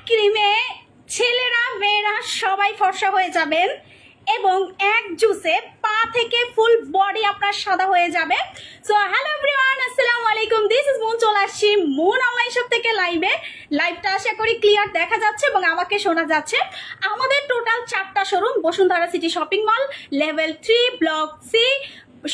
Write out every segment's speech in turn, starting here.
ক্রিমে ছেলেরা মেয়েরা সবাই ফর্সা হয়ে যাবেন এবং এক জুসে পা থেকে ফুল বডি আপনার সাদা হয়ে যাবে। সো হ্যালো এভরিওয়ান, আসসালামু আলাইকুম। This is moon. চলে আসছি মুন অনলাইন শপ থেকে লাইভটা আশা করি ক্লিয়ার দেখা যাচ্ছে এবং আমাকে শোনা যাচ্ছে। আমাদের টোটাল 4টা showroom, Bashundhara city shopping mall, level 3, block C,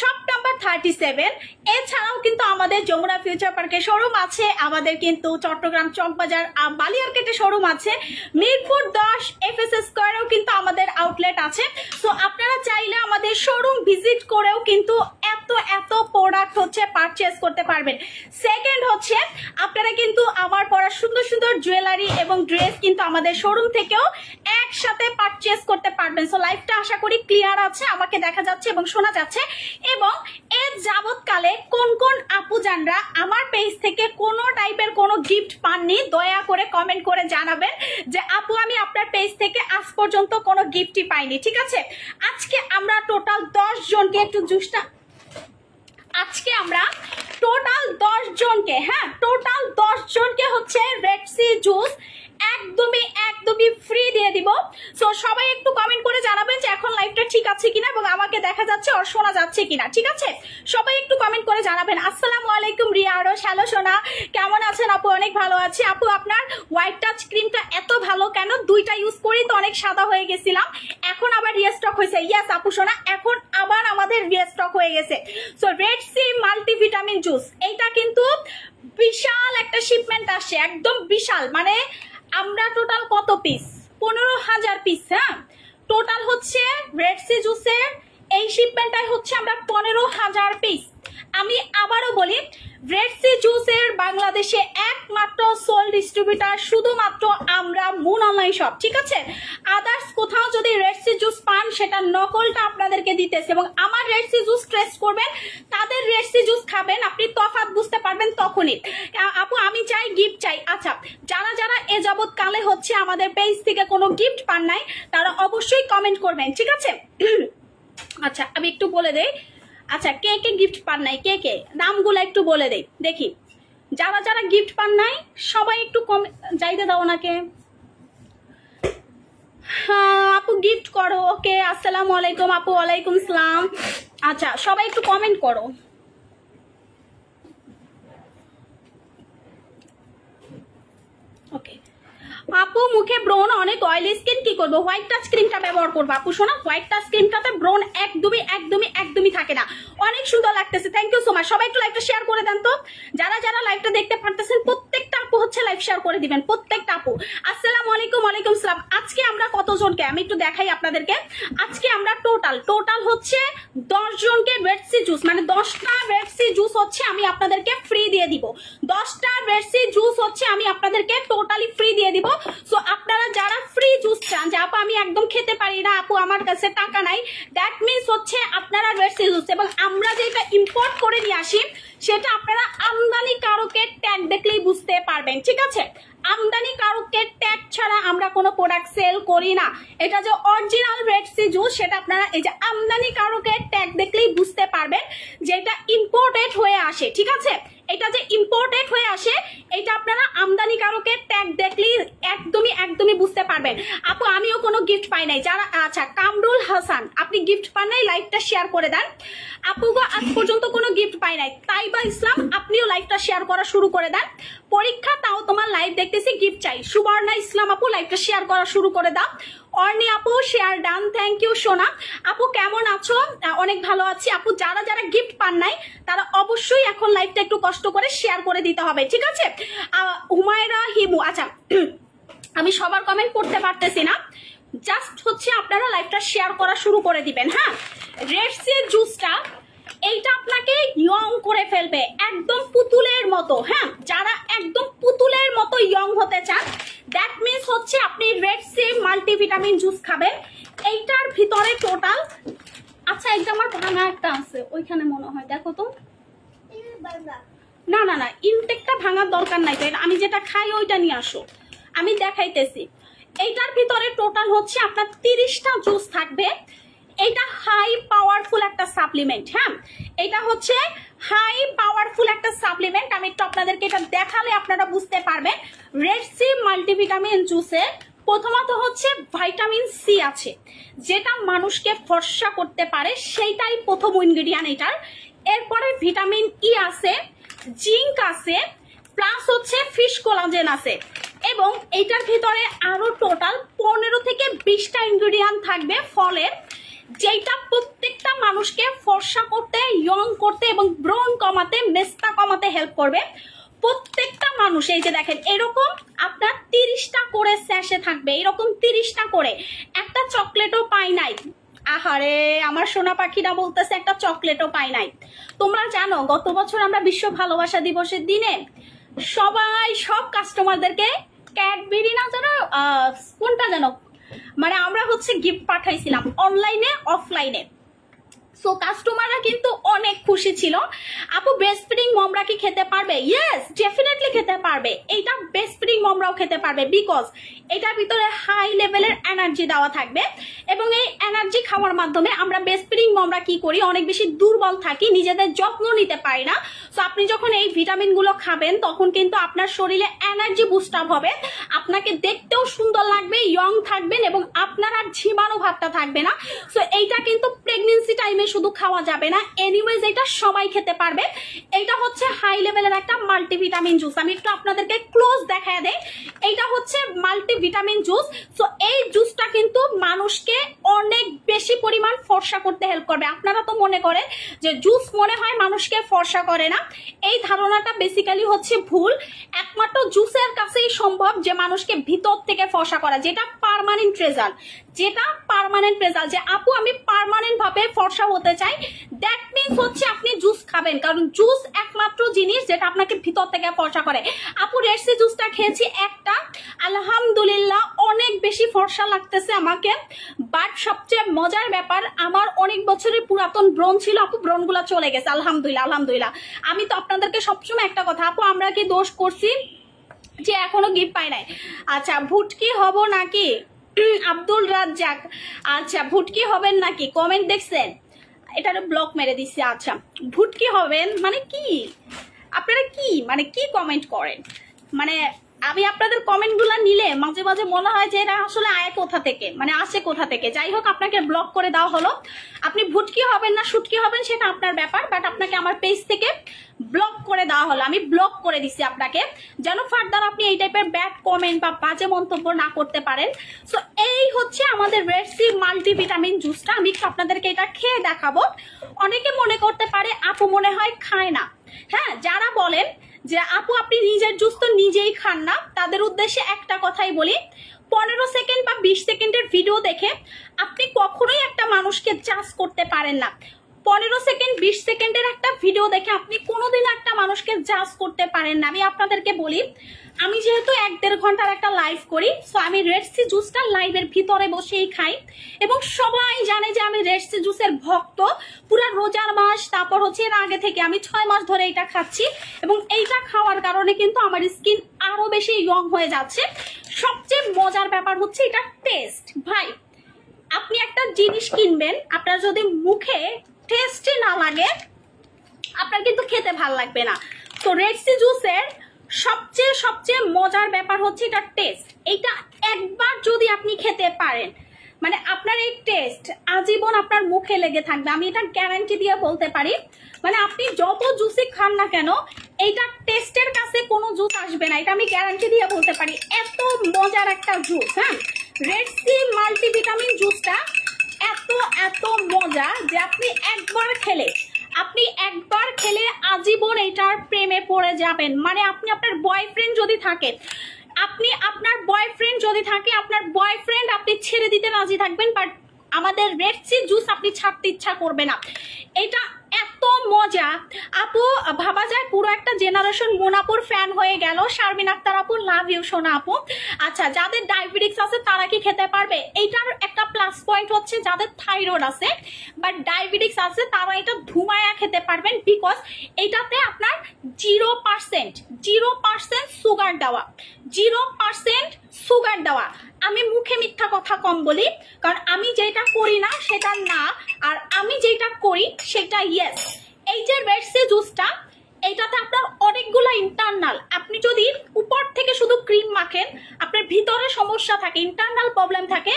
shop number 37। এছাড়াও কিন্তু আমাদের যমুনা ফিউচার পার্কে শোরুম আছে, আমাদের কিন্তু চট্টগ্রাম চকবাজার বালিয়ারকেটে শোরুম আছে, মিরপুর 10 FS স্কয়ারেও কিন্তু আমাদের আউটলেট আছে। তো আপনারা চাইলে আমাদের শোরুম ভিজিট করেও কিন্তু এত প্রোডাক্ট হচ্ছে পারচেজ করতে পারবেন। সেকেন্ড হচ্ছে আপনারা কিন্তু আমার পরা সুন্দর সুন্দর জুয়েলারি এবং ড্রেস কিন্তু আমাদের শোরুম থেকেও একসাথে পারচেজ করতে পারবেন। সো লাইভটা আশা করি ক্লিয়ার আছে, আমাকে দেখা যাচ্ছে এবং শোনা যাচ্ছে। এবং এর যাবৎকালে কোন কোন আপু জানরা আমার পেজ থেকে কোনো টাইপের কোনো গিফট পাননি, দয়া করে কমেন্ট করে জানাবেন যে আপু আমি আপনার পেজ থেকে আজ পর্যন্ত কোনো গিফটই পাইনি। ঠিক আছে, আজকে আমরা টোটাল 10 জনকে একটু জুসটা আজকে আমরা টোটাল 10 জনকে টোটাল 10 জনকে হচ্ছে রেড সি জুস একদমই ফ্রি দিয়ে দিব। সো সবাই একটু কমেন্ট করে জানাবেন যে এখন লাইভটা ঠিক আছে কিনা এবং আমাকে দেখা যাচ্ছে আর শোনা যাচ্ছে কিনা। ঠিক আছে, সবাই একটু কমেন্ট করে জানাবেন। আসসালামু আলাইকুম রিয়া আরশ, হ্যালো সোনা, কেমন আছেন আপু? অনেক ভালো আছি আপু। আপনার হোয়াইট টাচ ক্রিমটা এত ভালো কেন? 2টা ইউজ করি তো অনেক সাদা হয়ে গেছিলাম, এখন আবার রিস্টক হয়েছে। ইয়েস আপু সোনা, এখন আবার আমাদের রিস্টক হয়ে গেছে। So red C multivitamin juice, এইটা কিন্তু বিশাল একটা শিপমেন্ট আসছে, একদম বিশাল। মানে আমরা টোটাল কত পিস? 15,000 পিস। টোটাল হচ্ছে রেড সি জুসের এই শিপমেন্টটাই হচ্ছে আমরা 15,000 পিস। আমি আবারও বলি, রেড সি জুসের বাংলাদেশে একমাত্র সোল ডিস্ট্রিবিউটার শুধুমাত্র আমরা মুন অনলাইন শপ। ঠিক আছে, আদার্স কোথাও যদি রেড সি জুস পান সেটা নকলটা আপনাদেরকে দিতেছে এবং আমার রেড সি জুস টেস্ট করবেন, তাদের রেড সি জুস খাবেন, আপনি তফাৎ বুঝতে পারবেন তখনই। আপু আমি চাই গিফট চাই। আচ্ছা, যারা এ যাবৎ কালে হচ্ছে আমাদের পেজ থেকে কোনো গিফট পান নাই তারা অবশ্যই কমেন্ট করবেন। ঠিক আছে, আচ্ছা আমি একটু বলে দেই। আচ্ছা, কে কে গিফট পান নাই, কে নামগুলো একটু বলে দেই দেখি। যারা গিফট পান নাই সবাই একটু যাইতে দাও ওনাকে। হ্যাঁ আপু গিফট করো। ওকে, আসসালামু আলাইকুম আপু। ওয়ালাইকুম সালাম। আচ্ছা সবাই একটু কমেন্ট করো। ওকে আপু, মুখে ব্রণ অনেক অয়েলি স্কিন, কি করবো? হোয়াইট টাচ ক্রিমটা ব্যবহার করবো আপু শোনা। হোয়াইট টাচ ক্রিমটাতে ব্রণ একদমই থাকে না। অনেক সুন্দর লাগতেছে। Thank you so much. সবাই একটু লাইভটা শেয়ার করে দেন তো। যারা লাইভটা দেখতে পারতেছেন প্রত্যেকটা আপু হচ্ছে লাইভ শেয়ার করে দিবেন, প্রত্যেকটা আপু। আসসালামু আলাইকুম। ওয়ালাইকুম সালাম। আজকে আমরা কতজনকে আমি একটু দেখাই আপনাদেরকে। আজকে আমরা টোটাল হচ্ছে 10 জনকে রেড সি জুস, মানে 10টা রেড সি জুস হচ্ছে আমি আপনাদেরকে ফ্রি দিয়ে দিব। 10টা রেড সি জুস হচ্ছে আমি আপনাদেরকে টোটালি ফ্রি দিয়ে দিব। সো আপনারা যারা ফ্রি জুস চান যে আপু আমি একদম খেতে পারি না, আপু আমার কাছে টাকা নাই, দ্যাট মিনস হচ্ছে আপনারা রেড সি জুস, এবং আমরা যেটা ইম্পোর্ট করে নিয়ে আসি সেটা আপনারা আমদানি কারকের ট্যাগ দেখলেই বুঝতে পারবেন। ঠিক আছে, আমদানি কারকের ট্যাগ ছাড়া আমরা কোনো প্রোডাক্ট সেল করি না। এটা যে অরিজিনাল রেড সি জুস সেটা আপনারা এই যে আমদানি কারকের ট্যাগ দেখলেই বুঝতে পারবেন যে এটা ইম্পোর্টেড হয়ে আসে। ঠিক আছে, এটা যে ইম্পোর্টেড হয়ে আসে এটা আপনারা আমদানি কারকের ট্যাগ দেখলেই একদমই বুঝতে পারবেন। আপু আমিও কোনো গিফট পাই নাই। যারা আচ্ছা কামরুল হাসান, আপনি গিফট পান নাই, লাইভটা শেয়ার করে দেন। আপু গো আজ পর্যন্ত কোনো গিফট পাই নাই। তাইবা ইসলাম, আপনিও লাইভটা শেয়ার করা শুরু করে দেন। পরীক্ষা তাও তোমার লাইভ দেখতেছি, গিফট চাই। সুবর্ণা ইসলাম আপু লাইভটা শেয়ার করা শুরু করে দাও। অর্নি আপু শেয়ার ডান, থ্যাংক ইউ সোনা। আপু কেমন আছো? অনেক ভালো আছি আপু। যারা গিফট পান নাই তারা অবশ্যই এখন লাইভটা একটু কষ্ট করে শেয়ার করে দিতে হবে। ঠিক আছে, হুমায়রা হিমু, আচ্ছা আমি সবার কমেন্ট করতে পারতেছি না, জাস্ট হচ্ছে আপনারা লাইভটা শেয়ার করা শুরু করে দিবেন। রেড সি জুসটা এইটা আপনাকে ইয়ং করে ফেলবে, একদম পুতুলের মতো। যারা একদম পুতুলের মতো ইয়ং হতে চান দ্যাট মিনস হচ্ছে আপনি রেড সি মাল্টিভিটামিন জুস খাবেন। এইটার ভিতরে টোটাল আচ্ছা একদম আমার ভাঙা একটা আছে ওইখানে মনে হয়, দেখো তো। না ইনটেকটা ভাঙার দরকার নাই, তো আমি যেটা খাই ওইটা নিয়ে আসো, আমি দেখাইতেছি। এইটার ভিতরে টোটাল হচ্ছে আপনার 30টা জুস থাকবে। এটা হাই পাওয়ারফুল একটা সাপ্লিমেন্ট। হ্যাঁ, এটা হচ্ছে হাই পাওয়ারফুল একটা সাপ্লিমেন্ট। আমি একটু আপনাদেরকে এটা দেখালে আপনারা বুঝতে পারবেন। রেড সি মাল্টিভিটামিন জুসে প্রথমত হচ্ছে ভাইটামিন সি আছে, যেটা মানুষকে ফর্সা করতে পারে, সেইটাই প্রথম ইনগ্রেডিয়েন্ট এটার। এরপরে ভিটামিন ই আছে, জিঙ্ক আছে, প্লাস হচ্ছে ফিশ কোলাজেন আছে, এবং এইটার ভিতরে আরো টোটাল 15 থেকে 20টা ইনগ্রেডিয়েন্ট থাকবে ফলের, যেটা প্রত্যেকটা মানুষকে ফর্সা করতে, ইয়ং করতে এবং ব্রণ কমাতে, মেস্তা কমাতে হেল্প করবে। প্রত্যেকটা মানুষ এই যে দেখেন এরকম আপনার 30টা করে স্যাশে থাকবে, এরকম 30টা করে। একটা চকলেটও পাই নাই। আহারে আমার সোনা পাখিরা বলতেছে একটা চকলেটও পাই নাই। তোমরা জানো গত বছর আমরা বিশ্ব ভালোবাসা দিবসের দিনে সবাই সব কাস্টমারদেরকে ক্যাডবেরি না জানো কোনটা জানো, মানে আমরা হচ্ছে গিফট পাঠাইছিলাম অনলাইনে অফলাইনে। সো কাস্টমাররা কিন্তু অনেক খুশি ছিল। আপু বেস্ট ফিডিং মমরা কি খেতে পারবে? ইয়েস, ডেফিনেটলি খেতে পারবে। এইটা বেস্ট ফিডিং মমরাও খেতে পারবে, বিকজ এটার ভিতরে হাই লেভেলের এনার্জি দেওয়া থাকবে, এবং এই এনার্জি খাওয়ার মাধ্যমে আমরা বেস্ট ফিডিং মমরা কি করি, অনেক বেশি দুর্বল থাকি, নিজেদের যত্ন নিতে পারি না। সো আপনি যখন এই ভিটামিন গুলো খাবেন তখন কিন্তু আপনার শরীরে এনার্জি বুস্ট আপ হবে, আপনাকে দেখতেও সুন্দর লাগবে, ইয়ং থাকবেন, এবং আপনার আর ঝিমানো ভাবটা থাকবে না। সো এইটা কিন্তু প্রেগনেন্সি টাইমে শুধু খাওয়া যাবে না, এনিওয়েজ এটা সবাই খেতে পারবে। এইটা হচ্ছে হাই লেভেলের একটা মাল্টিভিটামিন জুস। আমি একটু আপনাদেরকে ক্লোজ দেখায় দেই। এইটা হচ্ছে মাল্টিভিটামিন জুস। সো এই জুসটা কিন্তু মানুষকে অনেক বেশি পরিমাণ ফর্সা করতে হেল্প করবে। আপনারা তো মনে করেন যে জুস মনে হয় মানুষকে ফর্সা করে না, এই ধারণাটা বেসিক্যালি হচ্ছে ভুল। একমাত্র জুসের কাছেই সম্ভব যে মানুষকে ভিতর থেকে ফর্সা করা, যেটা পার্মানেন্ট রেজাল্ট, যে আপু আমি পার্মানেন্ট ভাবে ফর্সা হতে চাই, দ্যাট মিন্স হচ্ছে আপনি জুস খাবেন, কারণ জুস একমাত্র জিনিস যেটা আপনাকে ভিতর থেকে ফর্সা করে। আপু রেডসি জুসটা খেয়েছি একটা, আলহামদুলিল্লাহ অনেক বেশি ফর্সা লাগতেছে আমাকে। বাট সবচেয়ে মজার ব্যাপার, আমার অনেক বছরের পুরাতন ব্রণ ছিল আপু, ব্রণগুলো চলে গেছে আলহামদুলিল্লাহ। আমি তো আপনাদেরকে সবসময় একটা কথা, আপু আমরা কি দোষ করছি যে এখনো গিফট পাই নাই? আচ্ছা, ভুটকি হব নাকি আব্দুল রাজ্জাক? আচ্ছা, ভুটকি হবেন নাকি? কমেন্ট দেখছেন? এটারও ব্লক মেরে দিচ্ছে। আচ্ছা, ভুটকি হবেন মানে কি? আপনারা কি মানে কি কমেন্ট করেন? মানে আমি আপনাদের কমেন্টগুলো নিলে মাঝে মাঝে মনে হয় যে এরা আসলে আয় কোথা থেকে, মানে আসে কোথা থেকে। যাই হোক, আপনাকে ব্লক করে দেওয়া হলো। আপনি ভুটকি হবেন না শুটকি হবেন সেটা আপনার ব্যাপার, বাট আপনাকে আমার পেজ থেকে ব্লক করে দেওয়া হলো। আমি ব্লক করে দিচ্ছি আপনাকে, যেন ফার্দার আপনি এই টাইপের ব্যাড কমেন্ট বা বাজে মন্তব্য না করতে পারেন। সো এই হচ্ছে আমাদের রেড সি মাল্টিভিটামিন জুসটা। আমি একটু আপনাদেরকে এটা খেয়ে দেখাবো। অনেকে মনে করতে পারে আপু মনে হয় খায় না। হ্যাঁ, যারা বলেন যে আপু আপনি নিজের জুস তো নিজেই খান না, তাদের উদ্দেশ্যে একটা কথাই বলি, 15 সেকেন্ড বা 20 সেকেন্ডের ভিডিও দেখে আপনি কখনোই একটা মানুষকে জাজ করতে পারেন না। 15 সেকেন্ড 20 সেকেন্ডের একটা ভিডিও দেখে আপনি কোনোদিন একটা মানুষকে জাজ করতে পারেন না। আমি আপনাদেরকে বলি, আমি যেহেতু 1-1.5 ঘন্টার একটা লাইভ করি, সো আমি রেডসি জুসটা লাইভের ভিতরে বসেই খাই, এবং সবাই জানে যে আমি রেডসি জুসের ভক্ত। পুরা রোজার মাস, তারপর হচ্ছে এর আগে থেকে আমি 6 মাস ধরে এটা খাচ্ছি, এবং এইটা খাওয়ার কারণে কিন্তু আমার স্কিন আরো বেশি ইয়ং হয়ে যাচ্ছে। সবচেয়ে মজার ব্যাপার হচ্ছে এটা টেস্ট। ভাই, আপনি একটা জিনিস কিনবেন, আপনার যদি মুখে টেস্টি না লাগে আপনার কিন্তু খেতে ভাল লাগবে না। তো রেডসি জুসের সবচেয়ে মজার ব্যাপার হচ্ছে এটা টেস্ট। এটা একবার যদি আপনি খেতে পারেন, মানে আপনার এই টেস্ট আজীবন আপনার মুখে লেগে থাকবে। আমি এটা গ্যারান্টি দিয়ে বলতে পারি। মানে আপনি যত জুসই খান না কেন, এইটা টেস্টের কাছে কোনো জুস আসবে না, এটা আমি গ্যারান্টি দিয়ে বলতে পারি। এত মজার একটা জুস। হ্যাঁ, রেডসি মাল্টিভিটামিন জুসটা এত মজা যে আপনি একবার খেলে আজীবন এটার প্রেমে পড়ে যাবেন। মানে আপনি আপনার বয়ফ্রেন্ড যদি থাকে, আপনার বয়ফ্রেন্ড আপনি ছেড়ে দিতে রাজি থাকবেন, বাট আমাদের রেডসি জুস আপনি ছাড়তে ইচ্ছা করবে না। এটা এত মজা আপু, ভাবা যায় পুরো একটা জেনারেশন মোনাপুর ফ্যান হয়ে গেল। শারমিন আক্তার আপু, লাভ ইউ সোনা আপু। আচ্ছা, যাদের ডায়াবেটিক্স আছে তারা কি খেতে পারবে? এইটার একটা প্লাস পয়েন্ট হচ্ছে যাদের থাইরয়েড আছে বা ডায়াবেটিক্স আছে তারা এটা ধুমায়া খেতে পারবেন, বিকজ এটাতে আপনার 0% সুগার সুগার দেওয়া, 0% সুগার দেওয়া। আমি মুখে মিথ্যা কথা কম বলি, কারণ আমি যেটা করি না সেটা না, আর আমি যেটা করি সেটা ইয়েস। এই যে রেডসি জুসটা, এইটাতে আপনার অনেকগুলো ইন্টারনাল, আপনি যদি উপর থেকে শুধু ক্রিম মাখেন, আপনার ভিতরে সমস্যা থাকে, ইন্টারনাল প্রবলেম থাকে,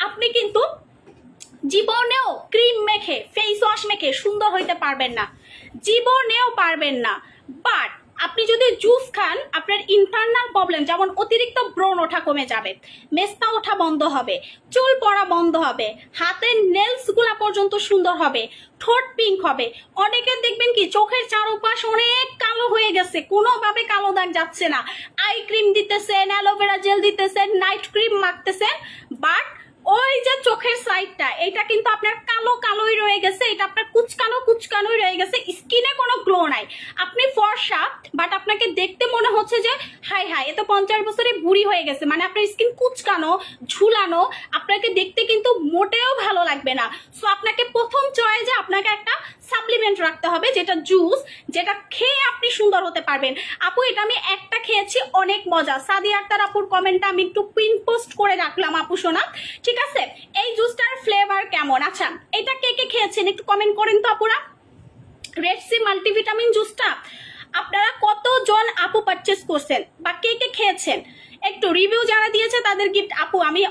আপনি কিন্তু জীবনেও ক্রিম মেখে ফেস ওয়াশ মেখে সুন্দর হইতে পারবেন না, জীবনেও পারবেন না। বাট আপনি যদি জুস খান, আপনার ইন্টারনাল প্রবলেম যেমন অতিরিক্ত ব্রণ ওঠা কমে যাবে, মেস্তা ওঠা বন্ধ হবে, চুল পড়া বন্ধ হবে, হাতের নেলস গুলা পর্যন্ত সুন্দর হবে, ঠোঁট পিঙ্ক হবে। অনেকের দেখবেন কি চোখের চারপাশ অনেক কালো হয়ে গেছে, কোনোভাবে কালো দাগ যাচ্ছে না, আই ক্রিম দিতেছেন, অ্যালোভেরা জেল দিতেছেন, নাইট ক্রিম মাখতেছেন, বাট ওই যে চোখের সাইডটা এটা কিন্তু আপনার কালো কালোই রয়ে গেছে, এটা আপনার কুচকানোই রয়ে গেছে, স্কিনে কোনো গ্লো নাই। আপনি ফর্সা, বাট আপনাকে দেখতে মনে হচ্ছে যে হাই হাই এ তো 50 বছরে বুড়ি হয়ে গেছে, মানে আপনার স্কিন কুচকানো ঝুলানো, আপনাকে দেখতে কিন্তু মোটেও ভালো লাগবে না। সো আপনাকে প্রথম চয়েসে আপনাকে একটা সাপ্লিমেন্ট রাখতে হবে, যেটা জুস, যেটা খেয়ে আপনি সুন্দর হতে পারবেন। আপু এটা আমি একটা খেয়েছি, অনেক মজা। সাদিয়া আক্তার আপুর কমেন্টটা আমি একটু পিন পোস্ট করে রাখলাম আপু সোনা, ঠিক আছে? এই জুসটার ফ্লেভার কেমন? আচ্ছা এটা কে কে খেয়েছেন একটু কমেন্ট করেন তো আপুরা। রেডসি মাল্টিভিটামিন জুসটা আপনারা কতজন আপু পারচেস করছেন বা কে কে খেয়েছেন? একটু রিভিউ যারা দিয়েছে তাদের গিফট। আপু আমি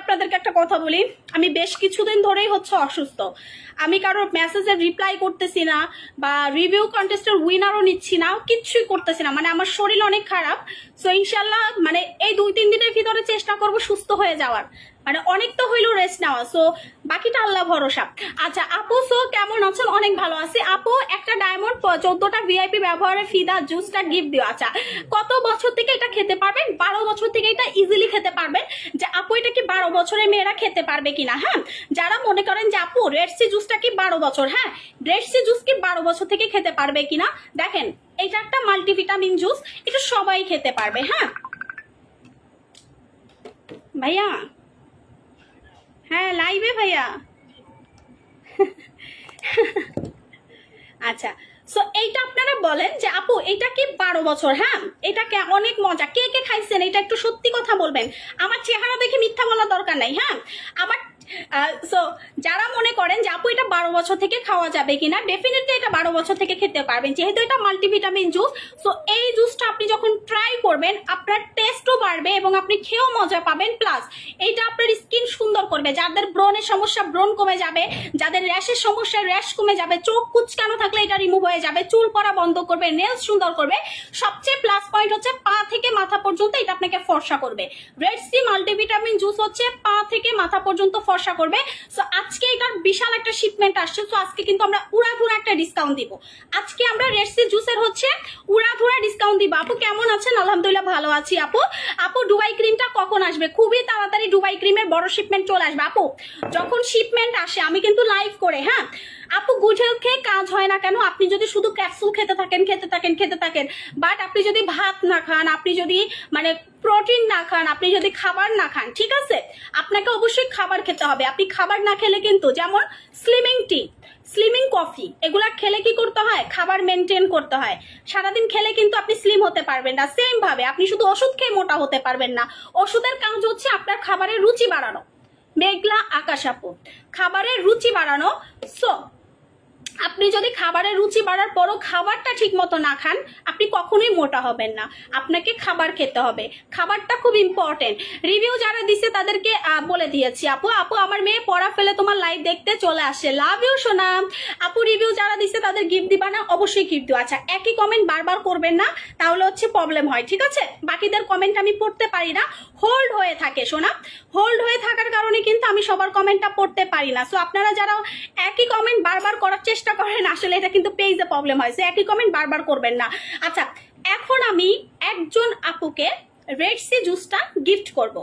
আপনাদেরকে একটা কথা বলি, আমি বেশ কিছুদিন ধরেই হচ্ছে অসুস্থ, আমি কারোর মেসেজের রিপ্লাই করতেছি না, বা রিভিউ কন্টেস্টের উইনারও নিচ্ছি না, কিচ্ছুই করতেছি না, মানে আমার শরীর অনেক খারাপ। সো ইনশাল্লাহ মানে এই 2-3 দিনের ভিতরে চেষ্টা করব সুস্থ হয়ে যাওয়ার, মানে অনেক তো হইলো রেস্ট নেওয়া, সো বাকিটা আল্লাহ ভরসা। আচ্ছা আপু সো কেমন আছেন? অনেক ভালো আছি আপু। একটা ডায়মন্ড 14টা ভিআইপি ব্যবহারের ফিদা জুসটা গিফট দিও। আচ্ছা কত বছর থেকে এটা খেতে পারবেন? 12 বছর থেকে এটা ইজিলি খেতে পারবেন। যে আপু এটা কি 12 বছরের মেয়েরা খেতে পারবে কিনা? হ্যাঁ, যারা মনে করেন যে আপু রেডসি জুসটা কি 12 বছর, হ্যাঁ রেডসি জুস কি 12 বছর থেকে খেতে পারবে কিনা, দেখেন এটা একটা মাল্টিভিটামিন জুস, এটা সবাই খেতে পারবে। হ্যাঁ ভাইয়া, হ্যাঁ লাইভে ভাইয়া। আচ্ছা সো এইটা আপনারা বলেন যে আপু এটা কি 12 বছর? হ্যাঁ এটাকে অনেক মজা। কে কে খাইছেন এটা একটু সত্যি কথা বলবেন, আমার চেহারা দেখে মিথ্যা বলার দরকার নাই। হ্যাঁ আমার সো যারা মনে করেন যে আপু এটা 12 বছর থেকে খাওয়া যাবে কিনা, ডেফিনেটলি এটা 12 বছর থেকে খেতে পারবেন, যেহেতু এটা মাল্টিভিটামিন জুস। সো এই জুসটা আপনি যখন ট্রাই করবেন আপনার টেস্টও বাড়বে এবং আপনি খেয়েও মজা পাবেন, প্লাস এইটা আপনার স্কিন সুন্দর করবে। যাদের ব্রণের সমস্যা ব্রণ কমে যাবে, যাদের র্যাশের সমস্যা র্যাশ কমে যাবে, চোখ কুচকানো থাকলে এটা রিমুভ হয়ে যাবে, চুল পড়া বন্ধ করবে, নেলস সুন্দর করবে। সবচেয়ে প্লাস পয়েন্ট হচ্ছে পা থেকে মাথা পর্যন্ত এটা আপনাকে ফর্সা করবে। রেডসি মাল্টিভিটামিন জুস হচ্ছে পা থেকে মাথা পর্যন্ত ফর্সা করবে। সো আজকে এটার বিশাল একটা শিপমেন্ট আসছে, সো আজকে কিন্তু আমরা উড়াধুরা একটা ডিসকাউন্ট দিব। আজকে আমরা রেডসি জুসের হচ্ছে উড়াধুরা ডিসকাউন্ট দিব। আপু কেমন আছেন? আলহামদুলিল্লাহ ভালো আছি আপু। আপু দুবাই ক্রিমটা কখন আসবে? খুবই তাড়াতাড়ি দুবাই ক্রিমের বড় শিপমেন্ট চলে আসবে আপু। যখন শিপমেন্ট আসে আমি কিন্তু লাইভ করে, হ্যাঁ আপু গুড হেলথ খেয়ে কাজ হয় না কেন? আপনি যদি শুধু ক্যাপসুল খেতে থাকেন, বাট আপনি যদি ভাত না খান, আপনি যদি মানে প্রোটিন না খান, আপনি যদি খাবার না খান, ঠিক আছে আপনাকে অবশ্যই খাবার খেতে হবে। আপনি খাবার না খেলে কিন্তু, যেমন স্লিমিং টি, স্লিমিং কফি, এগুলা খেলে কি করতে হয়? খাবার মেনটেন করতে হয়। সারাদিন খেলে কিন্তু আপনি স্লিম হতে পারবেন না। সেম ভাবে আপনি শুধু ওষুধ খেয়ে মোটা হতে পারবেন না। ওষুধের কাজ হচ্ছে আপনার খাবারের রুচি বাড়ানো। মেঘলা আকাশ আপু, খাবারের রুচি বাড়ানো। সো আপনি যদি খাবারের রুচি বাড়ার পরও খাবারটা ঠিক মতো না খান, আপনি কখনোই মোটা হবেন না। আপনাকে খাবার খেতে হবে, খাবারটা খুব ইম্পর্টেন্ট। রিভিউ যারা দিছে তাদেরকে বলে দিয়েছি আপু। আপু আমার মেয়ে পড়া ফেলে তোমার লাইভ দেখতে চলে আসে, লাভ ইউ সোনা। আপু রিভিউ যারা দিছে তাদের গিফট দিবা না? অবশ্যই গিফট দিও। আচ্ছা একই কমেন্ট বারবার করবেন না, তাহলে হচ্ছে প্রবলেম হয়, ঠিক আছে? বাকিদের কমেন্ট আমি পড়তে পারি না, হোল্ড হয়ে থাকে সোনা। হোল্ড হয়ে থাকার কারণে কিন্তু আমি সবার কমেন্টটা পড়তে পারি না। সো আপনারা যারা একই কমেন্ট বারবার করার চেষ্টা করেন, আসলে এটা কিন্তু পেজে প্রবলেম হয়, সো একই কমেন্ট বারবার করবেন না। আচ্ছা এখন আমি একজন আপুকে রেডসি জুসটা গিফট করব,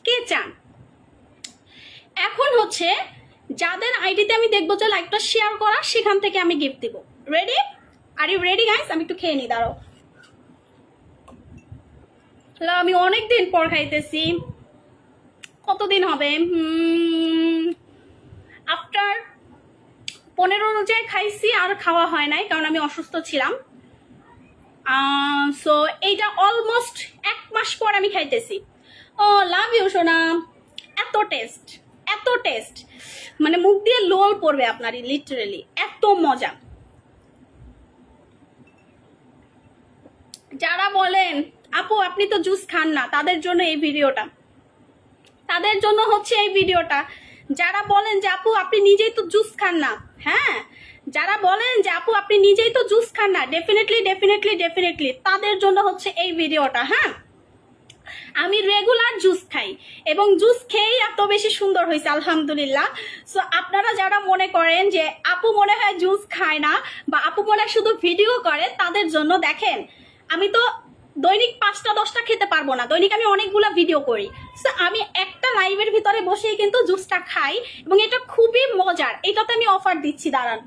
কে চান? এখন হচ্ছে যাদের আইডিতে আমি দেখবো যে লাইকটা শেয়ার করা, সেখান থেকে আমি গিফট দিব। Ready? Are you ready guys? আমি একটু খেয়ে নি, দাঁড়াও। আমি অনেকদিন পর খাইতেছি, কতদিন হবে, আফটার 15 রোজায় খাইছি, আর খাওয়া হয় নাই কারণ আমি অসুস্থ ছিলাম। সো এইটা অলমোস্ট 1 মাস পর আমি খাইতেছি। ও লাভ ইউ সোনা। এত টেস্ট, এত টেস্ট, মানে মুখ দিয়ে লোল পড়বে আপনারই, লিটারেলি এত মজা। যারা বলেন আপু আপনি তো জুস খান না, তাদের জন্য এই ভিডিওটা, তাদের জন্য হচ্ছে এই ভিডিওটা। যারা বলেন যে আপু আপনি নিজেই তো জুস খান না, হ্যাঁ, যারা বলেন যে আপু আপনি নিজেই তো জুস খান না, ডেফিনেটলি ডেফিনেটলি ডেফিনেটলি তাদের জন্য হচ্ছে এই ভিডিওটা। হ্যাঁ, আমি রেগুলার জুস খাই এবং জুস খেয়েই এত বেশি সুন্দর হয়েছে আলহামদুলিল্লাহ। সো আপনারা যারা মনে করেন যে আপু মনে হয় জুস খায় না বা আপু মনে হয় শুধু ভিডিও করে, তাদের জন্য দেখেন আমি তো দৈনিক 5টা 10টা খেতে পারবো না, দৈনিক আমি অনেকগুলা ভিডিও করি। সো আমি একটা লাইভের ভিতরে বসেই কিন্তু জুসটা খাই এবং এটা খুবই মজার। এটাতে আমি অফার দিচ্ছি, দাঁড়ান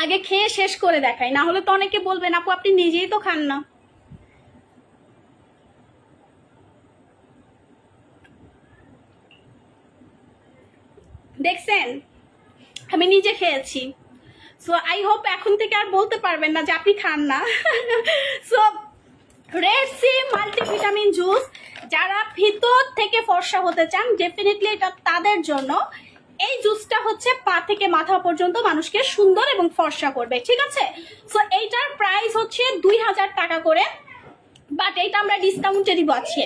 আগে খেয়ে শেষ করে দেখাই, না হলে তো অনেকে বলবেন আপু আপনি নিজেই তো খান না। দেখছেন আমি নিজে খেয়েছি। সো আই হোপ এখন থেকে আর বলতে পারবেন না যে আপনি খান না। So red C multivitamin juice, যারা ভিতর থেকে ফর্সা হতে চান ডেফিনেটলি এটা তাদের জন্য। এই জুসটা হচ্ছে পা থেকে মাথা পর্যন্ত মানুষকে সুন্দর এবং ফর্সা করবে, ঠিক আছে। সো এইটার প্রাইস হচ্ছে 2000 টাকা করে, বাট এইটা আমরা ডিসকাউন্টে দিব আছে,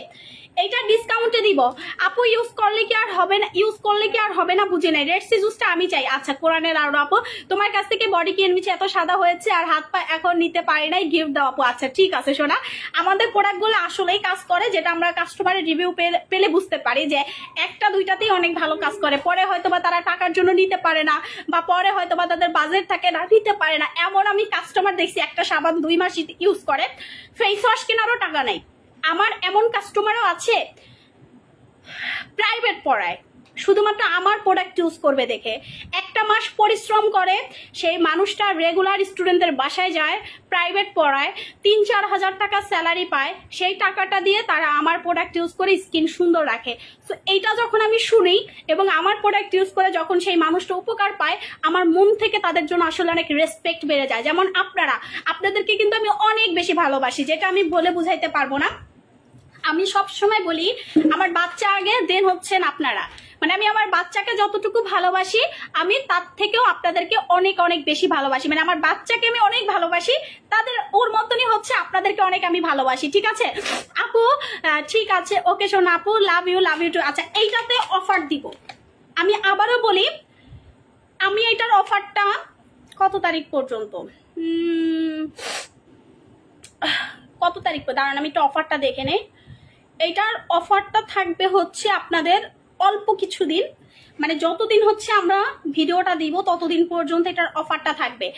এইটা ডিসকাউন্টে দিব। আপু ইউজ করলে কি আর হবে না, ইউজ করলে কি আর হবে না বুঝে নাই। রেড সি জুসটা আমি চাই। আচ্ছা কোরআনের আরো আপু তোমার কাছ থেকে বডি কিনে নিচ্ছি, এত সাদা হয়েছে আর হাত পা এখন নিতে পারি নাই, গিফট দাও আপু। আচ্ছা ঠিক আছে শোনা, আমাদের প্রোডাক্টগুলো আসলেই কাজ করে, যেটা আমরা কাস্টমারের রিভিউ পেলে বুঝতে পারি যে একটা দুইটাতেই অনেক ভালো কাজ করে। পরে হয়তো বা তারা টাকার জন্য নিতে পারে না, বা পরে হয়তো বা তাদের বাজেট থাকে না, নিতে পারে না। এমন আমি কাস্টমার দেখছি একটা সাবান 2 মাস ইউজ করে, ফেস ওয়াশ কেনারও টাকা নাই। আমার এমন কাস্টমারও আছে প্রাইভেট পড়ায় শুধুমাত্র আমার প্রোডাক্ট ইউজ করবে দেখে, 1টা মাস পরিশ্রম করে সেই মানুষটা রেগুলার স্টুডেন্টদের বাসায় যায়, প্রাইভেট পড়ায়, 3-4 হাজার টাকা স্যালারি পায়, সেই টাকাটা দিয়ে তারা আমার প্রোডাক্ট ইউজ করে স্কিন সুন্দর রাখে। সো এইটা যখন আমি শুনি এবং আমার প্রোডাক্ট ইউজ করে যখন সেই মানুষটা উপকার পায়, আমার মন থেকে তাদের জন্য আসলে অনেক রেসপেক্ট বেড়ে যায়। যেমন আপনাদেরকে কিন্তু আমি অনেক বেশি ভালোবাসি, যেটা আমি বলে বুঝাইতে পারবো না। আমি সব সময় বলি আমার বাচ্চা আগে, দেন হচ্ছেন আপনারা। মানে আমি আমার বাচ্চাকে যতটুকু ভালোবাসি, আমি তার থেকেও আপনাদেরকে অনেক অনেক বেশি ভালোবাসি। মানে আমার বাচ্চাকে আমি অনেক ভালোবাসি, তাদের ওর মতনই হচ্ছে আপনাদেরকে অনেক আমি ভালোবাসি, ঠিক আছে আপু। ঠিক আছে, ওকে শোনা আপু, লাভ ইউ টু। আচ্ছা এইটাতে অফার দিব, আমি আবারও বলি, আমি এটার অফারটা কত তারিখ পর্যন্ত, কত তারিখ, দাঁড়ান আমি একটা অফারটা দেখে নেই। এইটার অফারটা থাকবে হচ্ছে আপনাদের অল্প কিছুদিন, মানে যতদিন হচ্ছে আমরা ভিডিওটা দিব ততদিন পর্যন্ত এটার অফারটা থাকবে।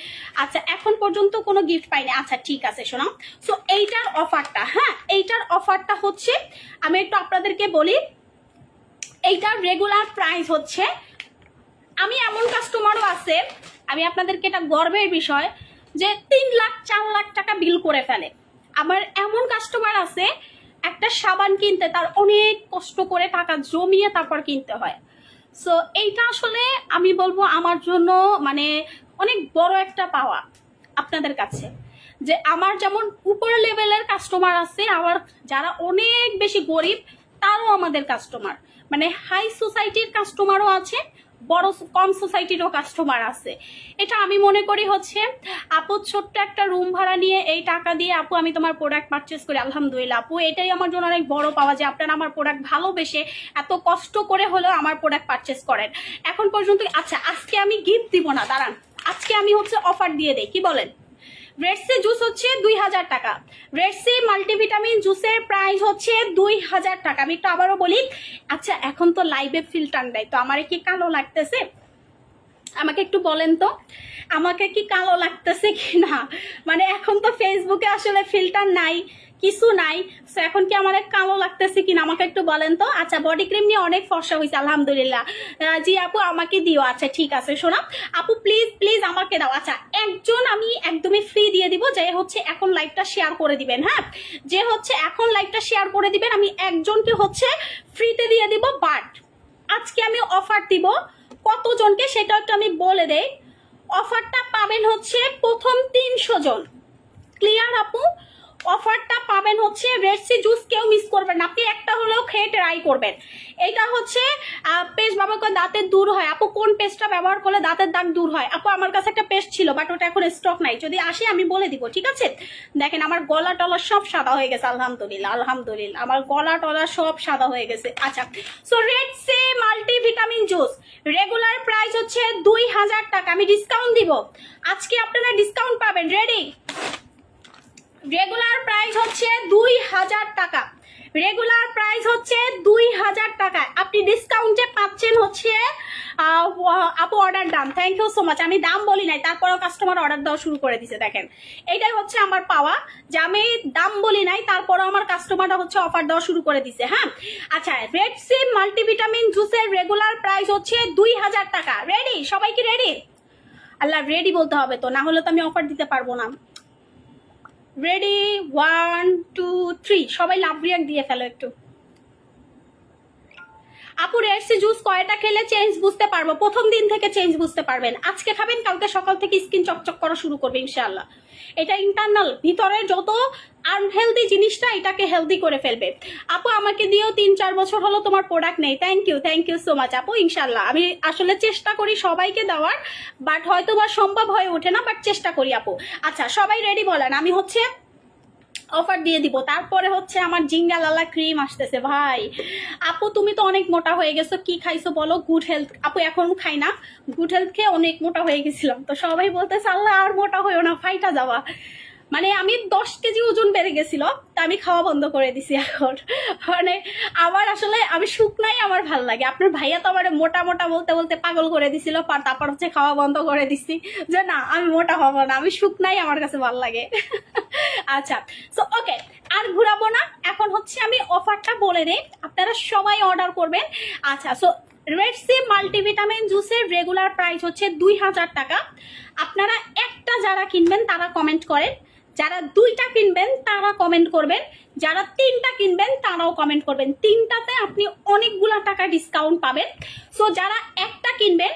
আচ্ছা এখন পর্যন্ত কোনো গিফট পাইনি, আচ্ছা ঠিক আছে শোনো। সো এইটার অফারটা, হ্যাঁ এইটার অফারটা হচ্ছে, আমি একটু আপনাদেরকে বলি, এইটার রেগুলার প্রাইস হচ্ছে, আমি এমন কাস্টমারও আছে, আমি আপনাদেরকে এটা গর্বের বিষয় যে 3 লাখ 4 লাখ টাকা বিল করে ফেলে। আমার এমন কাস্টমার আছে একটা সাবান কিনতে তার অনেক কষ্ট করে টাকা জমিয়ে তারপর কিনতে হয়। সো এইটা আসলে আমি বলবো আমার জন্য মানে অনেক বড় একটা পাওয়া আপনাদের কাছে, যে আমার যেমন উপর লেভেলের কাস্টমার আছে, আবার যারা অনেক বেশি গরিব তারও আমাদের কাস্টমার, মানে হাই সোসাইটির কাস্টমারও আছে, বড় কম সোসাইটিরও কাস্টমার আছে। এটা আমি মনে করি হচ্ছে আপু ছোট্ট একটা রুম ভাড়া নিয়ে এই টাকা দিয়ে আপু আমি তোমার প্রোডাক্ট পারচেস করি, আলহামদুলিল্লাহ আপু এটাই আমার জন্য অনেক বড় পাওয়া যে আপনারা আমার প্রোডাক্ট ভালোবেসে এত কষ্ট করে হলেও আমার প্রোডাক্ট পারচেস করেন এখন পর্যন্ত। আচ্ছা আজকে আমি গিফট দিব না, দাঁড়ান আজকে আমি হচ্ছে অফার দিয়ে দেই, কি বলেন। রেড সি জুস হচ্ছে 2000 টাকা, রেড সি মাল্টিভিটামিন জুসের প্রাইস হচ্ছে 2000 টাকা। আমি একটু আবারও বলি, আচ্ছা এখন তো লাইভে ফিল্টার দেয়, তো আমার কি কালো লাগতেছে আমাকে একটু বলেন তো, আমাকে কি কালো লাগতেছে কি না? মানে এখন তো ফেসবুকে আসলে ফিল্টার নাই, কিছু নাই, সো এখন কি আমার কালো লাগতেছে কিনা আমাকে একটু বলেন তো। আচ্ছা বডি ক্রিম নিয়ে অনেক ফর্সা হয়েছে আলহামদুলিল্লাহ, জি আপু আমাকে দিও। আচ্ছা ঠিক আছে শোনো আপু, প্লিজ প্লিজ আমাকে দাও। আচ্ছা একজন আমি একদমই ফ্রি দিয়ে দিব, যে হচ্ছে এখন লাইভটা শেয়ার করে দিবেন, হ্যাঁ যে হচ্ছে এখন লাইভটা শেয়ার করে দিবেন, আমি একজনকে হচ্ছে ফ্রিতে দিয়ে দিব। বাট আজকে আমি অফার দিব কতজনকে সেটা একটু আমি বলে দেই। অফারটা পাবেন হচ্ছে প্রথম 300 জন, ক্লিয়ার আপু? অফারটা পাবেন হচ্ছে রেড সি জুস, কেউ মিস করবেন না, আপনি একটা হলেও খেয়ে ট্রাই করবেন। এটা হচ্ছে পেস্ট বাবাকে দাঁতের দূর হয়। আপু কোন পেস্টটা ব্যবহার করলে দাঁতের দাগ দূর হয়? আপু আমার কাছে একটা পেস্ট ছিল, বাট ওটা এখন স্টক নাই, যদি আসে আমি বলে দিব, ঠিক আছে? দেখেন আমার গলা টলা সব সাদা হয়ে গেছে, আলহামদুলিল্লাহ আলহামদুলিল্লাহ, আমার গলা টলা সব সাদা হয়ে গেছে। আচ্ছা, so red C multivitamin juice regular price হচ্ছে 2000 টাকা, আমি ডিসকাউন্ট দিব আজকে, আপনারা ডিসকাউন্ট পাবেন। রেডি? রেগুলার প্রাইস হচ্ছে 2000 টাকা, রেগুলার প্রাইস হচ্ছে 2000 টাকা, আপনি ডিসকাউন্টে পাচ্ছেন হচ্ছে আপু অর্ডার দাম। Thank you so much. আমি দাম বলি নাই, তারপরেও কাস্টমার অর্ডার দেওয়া শুরু করে দিছে। দেখেন এইটাই হচ্ছে আমার পাওয়া, যে আমি দাম বলি নাই তারপরেও আমার কাস্টমাররা হচ্ছে অফার দেওয়া শুরু করে দিছে। হ্যাঁ আচ্ছা, রেড সি মাল্টিভিটামিন জুসের রেগুলার প্রাইস হচ্ছে 2000 টাকা। রেডি? সবাই কি রেডি? আল্লাহ রেডি বলতে হবে তো, না হলে তো আমি অফার দিতে পারবো না। রেডি? 1 2 3, সবাই লাভ রিয়াক্ট দিয়ে ফেলো একটু। আপু রেড সি জুস কয়টা খেলে চেঞ্জ বুঝতে পারবো? প্রথম দিন থেকে চেঞ্জ বুঝতে পারবেন। আজকে খাবেন, কালকে সকাল থেকে স্কিন চকচক করা শুরু করবে ইনশাআল্লাহ। এটা ইন্টারনাল, ভিতরে যত আনহেলদি জিনিসটা এটাকে হেলদি করে ফেলবে। আপু আমাকে দিয়েও 3-4 বছর হলো তোমার প্রোডাক্ট নেই। থ্যাংক ইউ সো মাচ আপু। ইনশাআল্লাহ আমি আসলে চেষ্টা করি সবাইকে দেওয়ার, বাট হয়তো বা সম্ভব হয়ে ওঠে না, বাট চেষ্টা করি আপু। আচ্ছা সবাই রেডি বলেন, আমি হচ্ছে অফার দিয়ে দিব। তারপরে হচ্ছে আমার জিঙ্গালালা ক্রিম আসতেছে। ভাই আপু তুমি তো অনেক মোটা হয়ে গেছো, কি খাইছো বলো? Good health. আপু এখন খাই না, গুড হেলথ খেয়ে অনেক মোটা হয়ে গেছিলাম, তো সবাই বলতেছে আল্লাহ আর মোটা হয়েও না, ফাইটা যাওয়া। মানে আমি 10 কেজি ওজন বেড়ে গেছিল, তা আমি খাওয়া বন্ধ করে দিছি এখন। মানে আমার আসলে আমি শুকনাই আমার ভাল লাগে। আপনার ভাইয়া তো আমার মোটা মোটা বলতে বলতে পাগল করে দিছিল, তারপর হচ্ছে খাওয়া বন্ধ করে দিছি, যে না আমি মোটা হবো না, আমি শুকনাই আমার কাছে ভাল লাগে। আচ্ছা সো ওকে, আর ঘুরাবো না, এখন হচ্ছে আমি অফারটা বলে নেই, আপনারা সবাই অর্ডার করবেন। আচ্ছা সো রেড সি মাল্টিভিটামিন জুসের রেগুলার প্রাইস হচ্ছে 2000 টাকা। আপনারা একটা যারা কিনবেন তারা কমেন্ট করেন, যারা 2টা কিনবেন তারা কমেন্ট করবেন, যারা 3টা কিনবেন তারাও কমেন্ট করবেন। 3টাতে আপনি অনেকগুলা টাকা ডিসকাউন্ট পাবেন। সো যারা একটা কিনবেন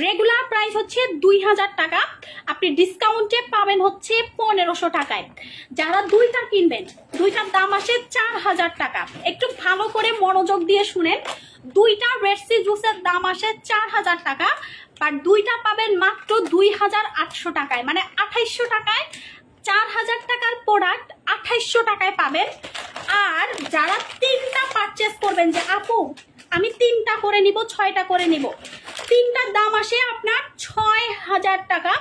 রেগুলার প্রাইস হচ্ছে 2000 টাকা, আপনি ডিসকাউন্টে পাবেন হচ্ছে 1500 টাকায়। যারা 2টা কিনবেন, 2টার দাম আসে 4000 টাকা। একটু ভালো করে মনোযোগ দিয়ে শুনেন, 2টা রেড সি জুসের দাম আসে 4000 টাকা, বাট 2টা পাবেন মাত্র 2800 টাকায়, মানে 2800 টাকায় 4000 টাকার প্রোডাক্ট 2800 টাকায় পাবেন। আর যারা 3টা পারচেস করবেন, যে আপু আমি 3টা করে নিব, 6টা করে নিব, 3টার দাম আসে আপনার 6000 টাকা,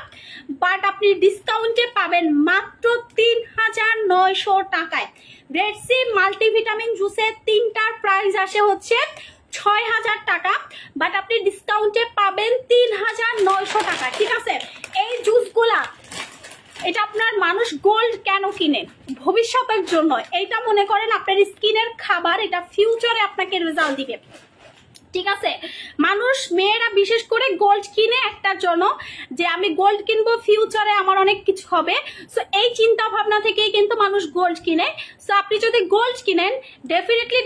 বাট আপনি ডিসকাউন্টে পাবেন মাত্র 3900 টাকায়। রেড সি মাল্টিভিটামিন জুসের 3টার প্রাইস আসে হচ্ছে 6000 টাকা, বাট আপনি ডিসকাউন্টে পাবেন 3900 টাকা। ঠিক আছে, এই জুসগুলা এটা আপনার মানুষ গোল্ড কেন কিনে? ভবিষ্যতের জন্য। এইটা মনে করেন আপনার স্কিনের খাবার, এটা ফিউচারে আপনাকে রেজাল্ট দিবে। ঠিক আছে, মানুষ মেয়েরা বিশেষ করে গোল্ড কিনে একটার জন্য, যে আমি গোল্ড কিনবো, ফিউচারে আমার অনেক কিছু হবে। সো এই চিন্তা ভাবনা থেকেই কিন্তু মানুষ গোল্ড কিনে। সো আপনি যদি গোল্ড কিনেন, ডেফিনেটলি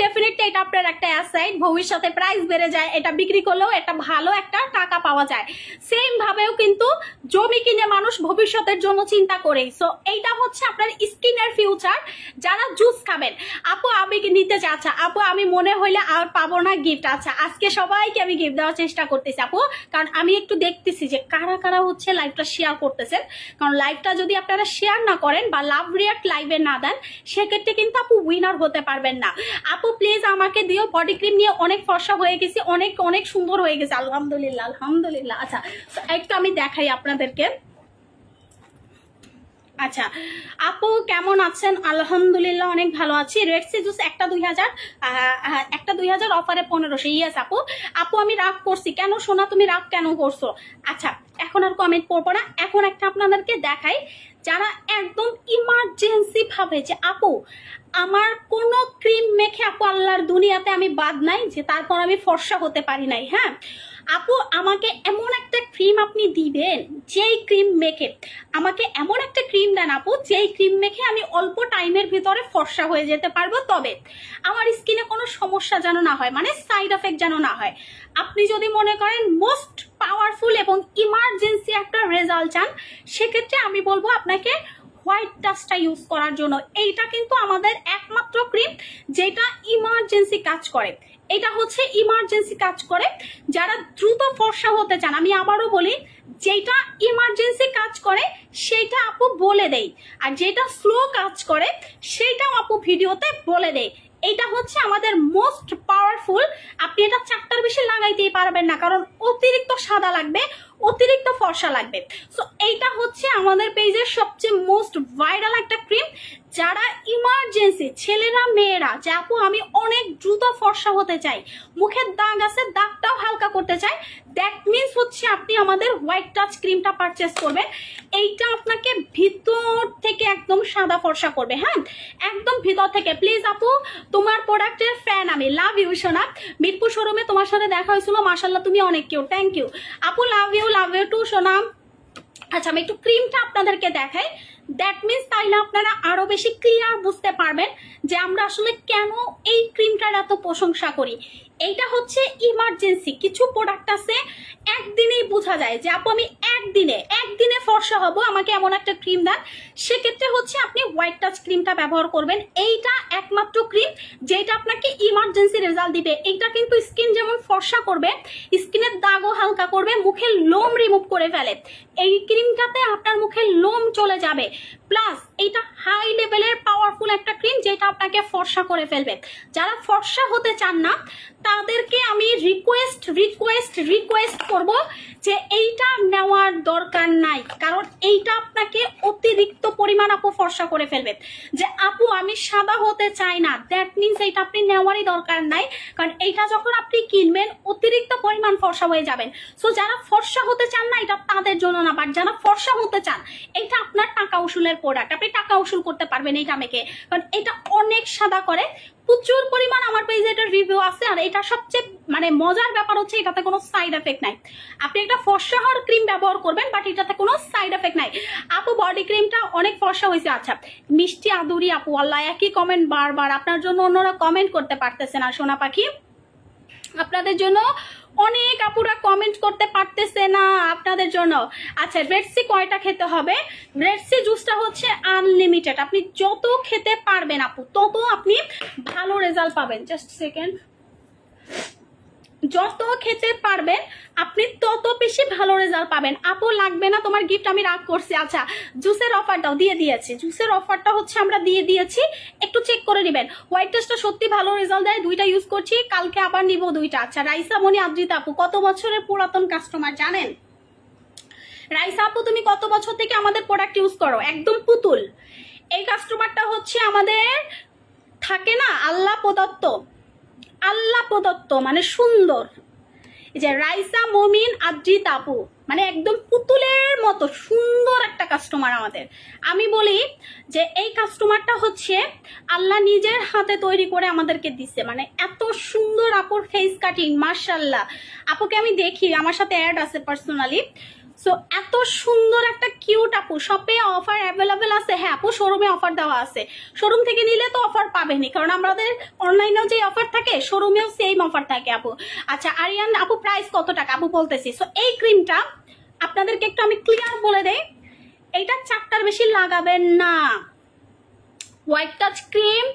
এটা আপনার একটা অ্যাসেট, ভবিষ্যতে প্রাইস বেড়ে যায়, এটা বিক্রি করলেও একটা ভালো একটা টাকা পাওয়া যায়। সেম ভাবেও কিন্তু জমি কিনে মানুষ ভবিষ্যতের জন্য চিন্তা করে। সো এইটা হচ্ছে আপনার স্কিনের ফিউচার। যারা জুস খাবেন, আপু আমি নিতে চাই, আচ্ছা আপু আমি মনে হইলে আর পাবো না গিফট, আচ্ছা আজকে সবাইকে আমি গিফট দেওয়ার চেষ্টা করতেছি আপু, কারণ আমি একটু দেখতেছি যে কারা কারা হচ্ছে লাইভটা শেয়ার করতেছেন। কারণ লাইভটা যদি আপনারা শেয়ার না করেন বা লাভ রিয়াক্ট লাইভে না দেন, সেক্ষেত্রে কিন্তু আপু উইনার হতে পারবেন না। আপু প্লিজ আমাকে দিও, বডি ক্রিম নিয়ে অনেক ফর্সা হয়ে গেছি, অনেক অনেক সুন্দর হয়ে গেছে, আলহামদুলিল্লাহ আলহামদুলিল্লাহ। আচ্ছা একটু আমি দেখাই আপনাদেরকে। আচ্ছা আপু কেমন আছেন? আলহামদুলিল্লাহ অনেক ভালো আছি। রেড সি জুস একটা 2000 অফারে 1500। ইয়েস আপু। আপু আমি রাগ করছি কেন? সোনা তুমি রাগ কেন করছো? আচ্ছা এখন আর কমেন্ট করবো না, এখন একটা আপনাদেরকে দেখাই। যারা একদম ইমার্জেন্সি ভাবে যে আপু আমার কোনো ক্রিম মেখে, আপু আল্লাহর দুনিয়াতে আমি বাদ নাই যে তারপর আমি ফর্সা হতে পারি নাই। হ্যাঁ আপু আমাকে এমন একটা ক্রিম আপনি দিবেন, যেই ক্রিম মেখে আমাকে এমন একটা ক্রিম দেন আপু, যেই ক্রিম মেখে আমি অল্প টাইমের ভিতরে ফর্সা হয়ে যেতে পারবো, তবে আমার স্কিনে কোনো সমস্যা যেন না হয়, মানে সাইড এফেক্ট যেন না হয়। আপনি যদি মনে করেন মোস্ট পাওয়ারফুল এবং ইমার্জেন্সি একটা রেজাল্ট চান, সেক্ষেত্রে আমি বলবো আপনাকে হোয়াইট টাচটা ইউজ করার জন্য। এইটা কিন্তু আমাদের একমাত্র ক্রিম যেটা ইমার্জেন্সি কাজ করে। এটা হচ্ছে ইমার্জেন্সি কাজ করে যারা দ্রুত ফর্সা হতে চান। আমি আবারও বলি, যেটা ইমার্জেন্সি কাজ করে সেটা আপু বলে দেই, আর যেটা স্লো কাজ করে সেটাও আপু ভিডিওতে বলে দেয়। এটা হচ্ছে আমাদের মোস্ট পাওয়ারফুল। আপনি এটা 4টার বেশি লাগাইতেই পারবেন না, কারণ অতিরিক্ত সাদা লাগবে, অতিরিক্ত ফর্সা লাগবে। সো এইটা হচ্ছে আমাদের পেজের সবচেয়ে মোস্ট ভাইরাল একটা ক্রিম। যারা ইমার্জেন্সি ছেলেরা মেয়েরা যে আপু আমি অনেক দ্রুত ফর্সা হতে চাই, মুখের দাগ আছে দাগটাও হালকা করতে চাই, দ্যাট মিনস হচ্ছে আপনি আমাদের হোয়াইট টাচ ক্রিমটা পারচেস করবেন। এইটা আপনাকে ভিতর থেকে একদম সাদা ফর্সা করবে। হ্যাঁ, একদম ভিতর থেকে। প্লিজ আপু, তোমার প্রোডাক্টের ফ্যান আমি, লাভ ইউ সোনা। মিরপুর শোরুমে তোমার সাথে দেখা হয়েছিল, মাশাআল্লাহ তুমি অনেক কিউট, থ্যাংক ইউ আপু, লাভ ইউ টু সোনা। আচ্ছা, আমি একটু ক্রিমটা আপনাদেরকে দেখাই। দ্যাট মিনস তাইলে আপনারা আরো বেশি ক্লিয়ার বুঝতে পারবেন যে আমরা আসলে কেন এই ক্রিমটার এত প্রশংসা করি। এইটা হচ্ছে ইমার্জেন্সি। কিছু প্রোডাক্ট আছে একদিনেই বোঝা যায় যে আপু আমি একদিনে ফর্সা হব, আমাকে এমন একটা ক্রিম দেন। সেক্ষেত্রে হচ্ছে আপনি হোয়াইট টাচ ক্রিমটা ব্যবহার করবেন। এইটা একমাত্র ক্রিম যেটা আপনাকে ইমার্জেন্সি রেজাল্ট দিবে। এইটা কিন্তু স্কিন যেমন ফর্সা করবে, স্কিনের দাগও হালকা করবে, মুখের লোম রিমুভ করে ফেলে। এই ক্রিমটাতে আপনার মুখের লোম চলে যাবে, প্লাস এইটা হাই লেভেলের পাওয়ারফুল একটা ক্রিম যেটা আপনাকে ফর্সা করে ফেলবে। যারা ফর্সা হতে চান না তাদেরকে আমি রিকোয়েস্ট করব যে এইটা নেওয়ার দরকার নাই, কারণ এইটা আপনাকে অতিরিক্ত পরিমাণ আপু ফর্সা করে ফেলবে। যে আপু আমি সাদা হতে চাই না, দ্যাট মিনস এইটা আপনি নেওয়ারই দরকার নাই, কারণ এইটা যখন আপনি কিনবেন অতিরিক্ত পরিমাণ ফর্সা হয়ে যাবেন। সো যারা ফর্সা হতে চান না এটা তাদের জন্য না, বাট যারা ফর্সা হতে চান এটা আপনার টাকা উসুলের প্রোডাক্ট, আপনি টাকা উসুল করতে পারবেন এইটা মেখে, কারণ এটা অনেক সাদা করে। প্রচুর পরিমাণ আমার পেজে এটার রিভিউ আছে। আর এটা সবচেয়ে মজার ব্যাপার হচ্ছে এটাতে কোনো সাইড এফেক্ট নাই। আপনি একটা ফর্সা হওয়ার ক্রিম ব্যবহার করবেন, বাট এটাতে কোনো সাইড এফেক্ট নাই। আপু বডি ক্রিমটা অনেক ফর্সা হয়েছে। আচ্ছা, মিষ্টি আদুরি আপু, আল্লাহ একই কমেন্ট বারবার, আপনার জন্য অন্যরা কমেন্ট করতে পারতেছে না সোনা পাখি, আপনাদের জন্য অনেক আপুরা কমেন্ট করতে পারতেছে না আপনাদের জন্য। আচ্ছা, রেডসি কয়টা খেতে হবে? রেডসি জুসটা হচ্ছে আনলিমিটেড, আপনি যত খেতে পারবেন আপু তত আপনি ভালো রেজাল্ট পাবেন। জাস্ট সেকেন্ড, যত খেতে পারবেন আপনি তত বেশি ভালো রেজাল্ট পাবেন। আপু লাগবে না তোমার গিফট, আমি রাগ করছি। আচ্ছা, জুসের অফারটাও দিয়ে দিয়েছি, জুসের অফারটা হচ্ছে আমরা দিয়ে দিয়েছি, একটু চেক করে নেবেন। হোয়াইট টেস্টটা সত্যি ভালো রেজাল্ট দেয়, 2টা ইউজ করছি, কালকে আবার নিব 2টা। আচ্ছা, রাইসা মনি আদ্রিতা আপু কত বছরের পুরাতন কাস্টমার জানেন? রাইসা আপু তুমি কত বছর থেকে আমাদের প্রোডাক্ট ইউজ করো? একদম পুতুল। এই কাস্টমারটা হচ্ছে আমাদের থাকে না আল্লাহ প্রদত্ত মানে সুন্দর। এই যে রাইসা মমিন আদ্রিত আপু একদম পুতুলের মতো সুন্দর একটা কাস্টমার আমাদের। আমি বলি যে এই কাস্টমারটা হচ্ছে আল্লাহ নিজের হাতে তৈরি করে আমাদেরকে দিচ্ছে। এত সুন্দর আপুর ফেস কাটিং, মাশাআল্লাহ। আপুকে আমি দেখি, আমার সাথে অ্যাড আছে পার্সোনালি। সো এত সুন্দর একটা কিউট আপু। শপে অফার অ্যাভেলেবেল আছে? হ্যাঁ আপু, শোরুমে অফার দেওয়া আছে। শোরুম থেকে নিলে তো অফার পাবেনি, কারণ আমাদের অনলাইনেও যে অফার থাকে শোরুমেও সেম অফার থাকে আপু। আচ্ছা, আরিয়ান আপু প্রাইস কত টাকা? আপু বলতেছি। সো এই ক্রিমটা আপনাদেরকে একটু আমি ক্লিয়ার বলে দেই, এইটা 4টার বেশি লাগাবেন না। হোয়াইট টাচ ক্রিম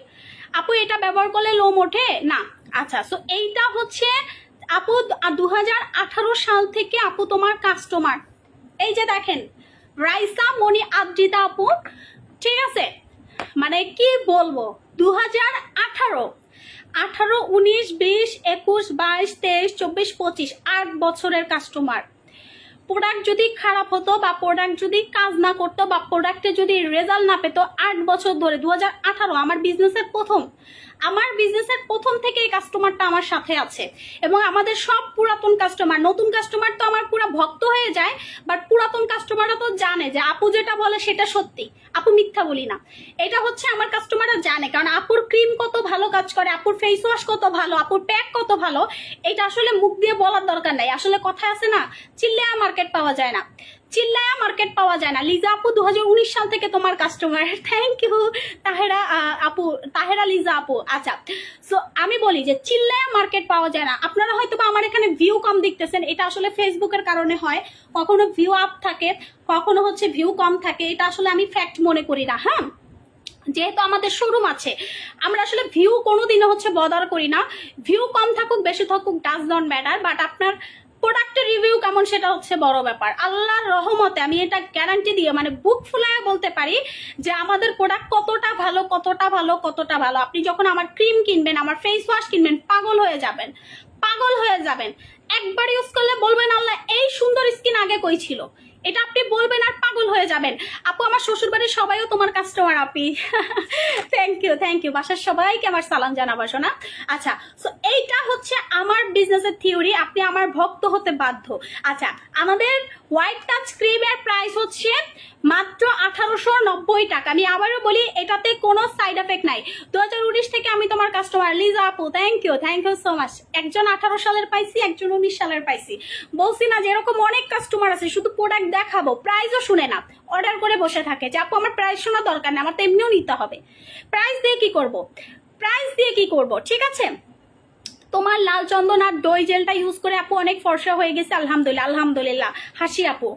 আপু, এটা ব্যবহার করলে লোম ওঠে না। আচ্ছা, সো এইটা হচ্ছে আপু 2018 সাল থেকে আপু তোমার কাস্টমার। এই যে দেখেন রাইসা মনি আদ্রিতা আপু, ঠিক আছে? কি বলবো, 2018, 19, 20, 21, 22, 23, 24, 25 8 বছরের কাস্টমার। প্রোডাক্ট যদি খারাপ হতো বা প্রোডাক্ট যদি কাজ না করতো বা প্রোডাক্টে যদি রেজাল্ট না পেতো, 8 বছর ধরে 2018 আমার বিজনেসের প্রথম থেকে এই কাস্টমারটা আমার সাথে আছে। এবং আমাদের সব পুরাতন কাস্টমার, নতুন কাস্টমার তো আমার পুরো ভক্ত হয়ে যায়, বাট পুরাতন কাস্টমাররা তো জানে যে আপু যেটা বলে সেটা সত্যি, আপু মিথ্যা বলি না। এটা হচ্ছে আমার কাস্টমাররা জানে, কারণ আপুর ক্রিম কত ভালো কাজ করে, আপুর ফেস ওয়াশ কত ভালো, আপুর প্যাক কত ভালো। এটা আসলে মুখ দিয়ে বলার দরকার নাই। আসলে কথা আছে না, চিল্লে মার্কেট পাওয়া যায় না। চিল্লায়া মার্কেট পাওয়া যায় না। লিজা আপু 2019 সাল থেকে তোমার কাস্টমার, থ্যাংক ইউ তাহেরা আপু, তাহেরা লিজা আপু। আচ্ছা, সো আমি বলি যে চিল্লায়া মার্কেট পাওয়া যায় না। আপনারা হয়তো বা আমার এখানে ভিউ কম দেখতেছেন, এটা আসলে ফেসবুকের কারণে হয়, কখনো ভিউ আপ থাকে, কখনো হচ্ছে ভিউ কম থাকে, এটা আসলে আমি ফ্যাক্ট মনে করি না। হ্যাঁ, যেহেতু আমাদের শোরুম আছে, আমরা আসলে ভিউ কোনোদিনও হচ্ছে বদার করি না। ভিউ কম থাকুক বেশি থাকুক ডাজ নট ম্যাটার, বাট আপনার প্রোডাক্টের রিভিউ কেমন সেটা হচ্ছে বড় ব্যাপার। আল্লাহর রহমতে আমি এটা গ্যারান্টি দিয়ে মানে বুক ফুলায় বলতে পারি যে আমাদের প্রোডাক্ট কতটা ভালো, কতটা ভালো, কতটা ভালো। আপনি যখন আমার ক্রিম কিনবেন, আমার ফেস ওয়াশ কিনবেন, পাগল হয়ে যাবেন, পাগল হয়ে যাবেন। একবার ইউজ করলে বলবেন আল্লাহ এই সুন্দর স্কিন আগে কই ছিল, এটা আপনি বলবেন আর পাগল হয়ে যাবেন। আপু আমার শ্বশুর বাড়ির সবাইও তোমার customer Api, thank you thank you, বাসার সবাইকে আমার সালাম জানাবা শোনা। আচ্ছা, সো এইটা হচ্ছে আমার বিজনেসের থিওরি, আপনি আমার ভক্ত হতে বাধ্য। আচ্ছা, আমাদের হোয়াইট টাচ ক্রিমের প্রাইস হচ্ছে মাত্র 1890 টাকা। আমি আবারও বলি এটাতে কোনো সাইড এফেক্ট নাই। 2019 থেকে আমি তোমার কাস্টমার লিজা আপু, থ্যাংক ইউ সো মাচ। একজন 18 সালের পাইছি, একজন 19 সালের পাইছি। বলছি না যে এরকম অনেক কাস্টমার আছে শুধু প্রোডাক্ট দেখাবো, প্রাইসও শুনে না, অর্ডার করে বসে থাকে যে আপু আমার প্রাইস শোনা দরকার নেই, আমার তো এমনিও নিতে হবে। প্রাইস দিয়ে কি করব, প্রাইস দিয়ে কি করব, ঠিক আছে। তোমার লাল চন্দন আর দই জেলটা ইউজ করে আপু অনেক ফর্সা হয়ে গেছে, আলহামদুলিল্লাহ আলহামদুলিল্লাহ। হাসি আপু,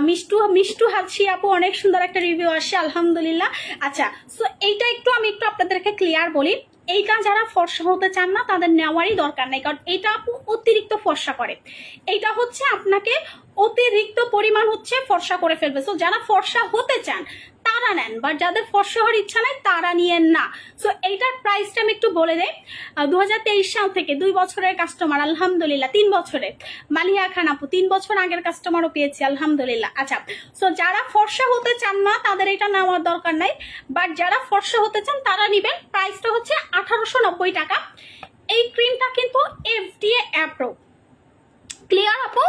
মিষ্টু মিষ্টু হাসি আপু অনেক সুন্দর একটা রিভিউ আসছে, আলহামদুলিল্লাহ। আচ্ছা, সো এইটা আমি একটু আপনাদেরকে ক্লিয়ার বলি, এইটা যারা ফর্সা হতে চান না তাদের নেওয়ারই দরকার নেই, কারণ এটা আপু অতিরিক্ত ফর্সা করে। এইটা হচ্ছে আপনাকে অতিরিক্ত পরিমাণ হচ্ছে ফর্সা করে ফেলবে। সো যারা ফর্সা হতে চান তারা নেন, বাট যাদের ফর্সা হওয়ার ইচ্ছা নাই তারা নিয়েন না। সো এইটার প্রাইসটা আমি একটু বলে দেই। 2023 সাল থেকে 2 বছরের কাস্টমার, আলহামদুলিল্লাহ। 3 বছরের মালিয়া খান আপু 3 বছর আগের কাস্টমারও পেয়েছি, আলহামদুলিল্লাহ। আচ্ছা, সো যারা ফর্সা হতে চান না তাদের এটা নেওয়ার দরকার নাই, বাট যারা ফর্সা হতে চান তারা নিবেন। প্রাইসটা হচ্ছে 1890 টাকা। এই ক্রিমটা কিন্তু FDA অ্যাপ্রুভ, ক্লিয়ার আপু।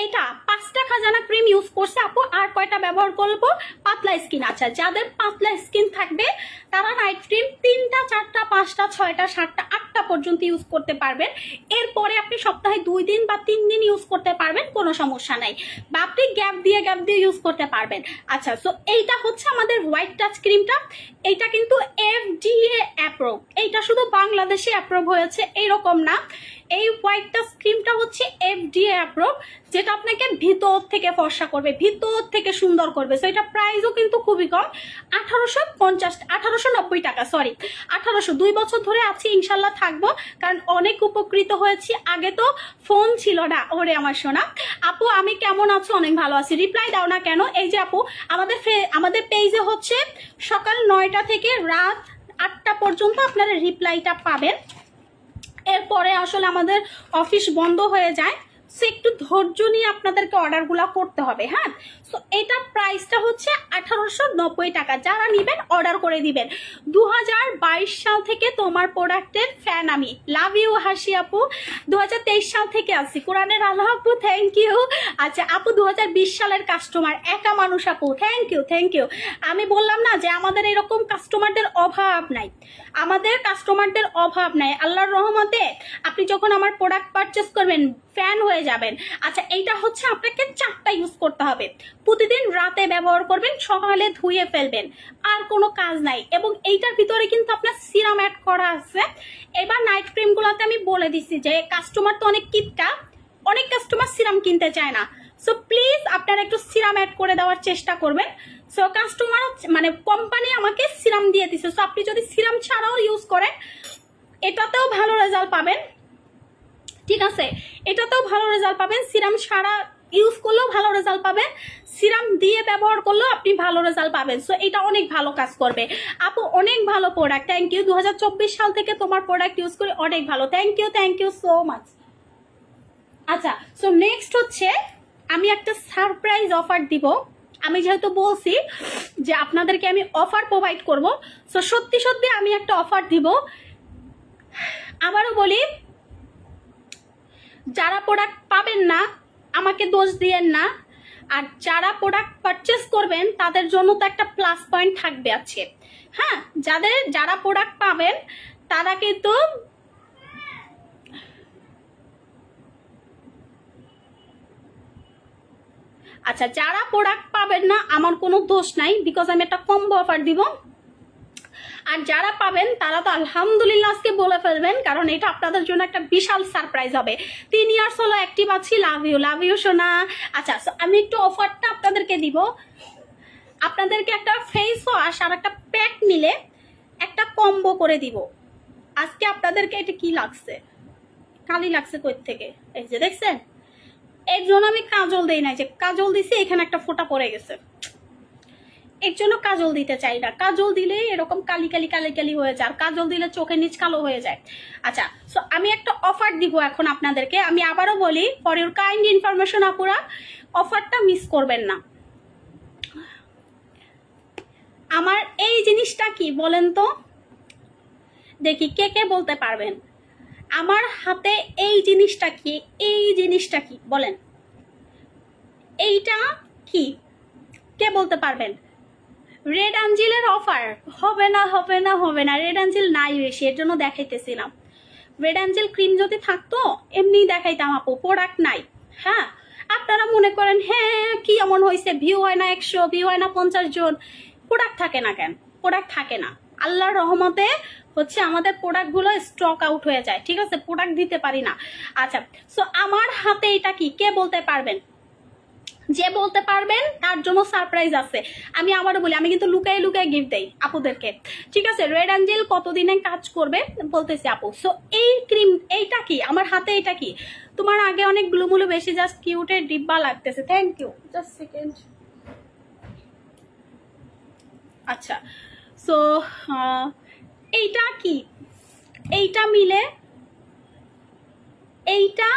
এইটা 5টা খাজানা ক্রিম ইউজ করছে আপু, আর কয়টা ব্যবহার করবো, পাতলা স্কিন। আচ্ছা, যাদের পাতলা স্কিন থাকবে তারা নাইট ক্রিম 3টা 4টা 5টা 6টা 7টা 8টা পর্যন্ত ইউজ করতে পারবেন। এরপরে আপনি সপ্তাহে 2 দিন বা 3 দিন ইউজ করতে পারবেন, কোনো সমস্যা নাই, বা আপনি গ্যাপ দিয়ে ইউজ করতে পারবেন। আচ্ছা, সো এইটা হচ্ছে আমাদের হোয়াইট টাচ ক্রিমটা, এইটা কিন্তু FDA অ্যাপ্রুভ। এইটা শুধু বাংলাদেশে অ্যাপ্রুভ হয়েছে এইরকম না, এই হোয়াইট টাচ ক্রিমটা হচ্ছে FDA অ্যাপ্রুভ, যেটা আপনাকে ভিতর থেকে ফর্সা করবে, ভিতর থেকে সুন্দর করবে। সো এটা প্রাইসও কিন্তু খুবই কম, 1890 টাকা, সরি 1800। 2 বছর ধরে আছি, ইনশাল্লাহ থাকবো, কারণ অনেক উপকৃত হয়েছি। আগে তো ফোন ছিল না। ওরে আমার সোনা আপু, আমি কেমন আছো? অনেক ভালো আছি। রিপ্লাই দাও না কেন? এই যে আপু, আমাদের পেজে হচ্ছে সকাল 9টা থেকে রাত 8টা পর্যন্ত আপনারা রিপ্লাইটা পাবেন। এরপরে আসলে আমাদের অফিস বন্ধ হয়ে যায়, সো একটু ধৈর্য নিয়ে আপনাদেরকে অর্ডারগুলো করতে হবে। হ্যাঁ, সো এটার প্রাইসটা হচ্ছে 1890 টাকা। যারা নিবেন অর্ডার করে দিবেন। 2022 সাল থেকে তোমার প্রোডাক্টের ফ্যান আমি, লাভ ইউ হাসি আপু। 2023 সাল থেকে আছি, কোরআনের আল্লাহ আপু, থ্যাংক ইউ। আচ্ছা আপু, 2020 সালের কাস্টমার, একা মানুষ আপু, থ্যাংক ইউ। আমি বললাম না যে আমাদের এরকম কাস্টমারদের অভাব নাই, আমাদের কাস্টমারদের অভাব নাই। আল্লাহর রহমতে আপনি যখন আমার প্রোডাক্ট পারচেস করবেন ফ্যান হয়ে যাবেন। আচ্ছা, এইটা হচ্ছে আপনাকে 4টা ইউজ করতে হবে, প্রতিদিন রাতে ব্যবহার করবেন, সকালে ধুয়ে ফেলবেন, আর কোনো কাজ নাই। এবং এইটার ভিতরে কিন্তু আপনার সিরাম অ্যাড করা আছে। এবার নাইট ক্রিম গুলোতে আমি বলে দিচ্ছি যে কাস্টমার তো অনেক কিপটা, অনেক কাস্টমার সিরাম কিনতে চায় না। সো প্লিজ আপনারা একটু সিরাম অ্যাড করে দেওয়ার চেষ্টা করবেন। সো কাস্টমার মানে কোম্পানি আমাকে সিরাম দিয়ে দিচ্ছে, সো আপনি যদি সিরাম ছাড়াও ইউজ করেন এটাতেও ভালো রেজাল্ট পাবেন, ঠিক আছে, এটাতেও ভালো রেজাল্ট পাবেন। সিরাম ছাড়া ইউজ করলেও ভালো রেজাল্ট পাবেন, সিরাম দিয়ে ব্যবহার করলেও আপনি ভালো রেজাল্ট পাবেন। সো এটা অনেক ভালো কাজ করবে আপু, অনেক ভালো প্রোডাক্ট, থ্যাংক ইউ। 2024 সাল থেকে তোমার প্রোডাক্ট ইউজ করে অনেক ভালো, থ্যাংক ইউ সো মাচ। আচ্ছা, সো নেক্সট হচ্ছে আমি একটা সারপ্রাইজ অফার দিব। আমি যেহেতু বলছি যে আপনাদেরকে আমি অফার প্রোভাইড করব, সো সত্যি আমি একটা অফার দিব। আবারও বলি, যারা প্রোডাক্ট পাবেন না আমাকে দোষ দিয়েন না, আর যারা প্রোডাক্ট পারচেস করবেন তাদের জন্য তো একটা প্লাস পয়েন্ট থাকবে আছে। হ্যাঁ, যারা প্রোডাক্ট পাবেন তারা কিন্তু আচ্ছা, যারা প্রোডাক্ট পাবেন না আমার কোনো দোষ নাই, বিকজ আমি একটা কম্বো অফার দিব। আর যারা পাবেন তারা তো আলহামদুলিল্লাহ আজকে বলে ফেলবেন, কারণ এটা আপনাদের জন্য একটা বিশাল সারপ্রাইজ হবে। 3 ইয়ার্স হলো অ্যাক্টিভ আছি, লাভ ইউ সোনা। আচ্ছা, আমি একটু অফারটা আপনাদেরকে দিব। আপনাদেরকে একটা ফেস ওয়াশ আর একটা প্যাক মিলে একটা কম্বো করে দিব আজকে আপনাদেরকে। এটা কি লাগছে, কালি লাগছে কই থেকে, এই যে দেখছেন, এর জন্য আমি কাজল দেই নাই, যে কাজল দিছি এখানে একটা ফোঁটা পড়ে গেছে, এর জন্য কাজল দিতে চাই না। কাজল দিলে এরকম কালি কালি কালি কালি হয়ে যায়, আর কাজল দিলে চোখের নিচ কালো হয়ে যায়। আচ্ছা, সো আমি একটা অফার দিব এখন আপনাদেরকে। আমি আবারও বলি, ফর ইউর কাইন্ড ইনফরমেশন আপুরা, অফারটা মিস করবেন না। আমার এই জিনিসটা কি বলেন তো, দেখি কে কে বলতে পারবেন। আমার হাতে এই জিনিসটা কি, এই জিনিসটা কি বলেন, এইটা কি, কে বলতে পারবেন? রেড অ্যাঞ্জেলের অফার হবে না, হবে না, হবে না। রেড অ্যাঞ্জেল নাই বেশি, এর জন্য দেখাইতেছিলাম। রেড অ্যাঞ্জেল ক্রিম যদি থাকতো এমনি দেখাইতাম আপু, প্রোডাক্ট নাই। হ্যাঁ, আপনারা মনে করেন হ্যাঁ কি এমন হয়েছে, ভিউ হয় না 100, ভিউ হয় না 50 জন, প্রোডাক্ট থাকে না কেন? প্রোডাক্ট থাকে না, আল্লাহর রহমতে হচ্ছে আমাদের প্রোডাক্টগুলো স্টক আউট হয়ে যায়, ঠিক আছে, প্রোডাক্ট দিতে পারি না। আচ্ছা, সো আমার হাতে এটা কি, কে বলতে পারবেন? যে বলতে পারবেন তার জন্য সারপ্রাইজ আছে। আমি আবারও বলি, আমি কিন্তু লুকাই লুকাই গিফট দেই আপুদেরকে, ঠিক আছে। রেড অ্যাঞ্জেল কতদিনে কাজ করবে বলতেছি আপু। সো এই ক্রিম, এইটা কি আমার হাতে, এটা কি? তোমার আগে অনেক গ্লুমুলু বেশি, জাস্ট কিউটের ডিব্বা লাগতেছে, থ্যাংক ইউ, জাস্ট সেকেন্ড। আচ্ছা, সো এইটা কি, এইটা মিলে এইটা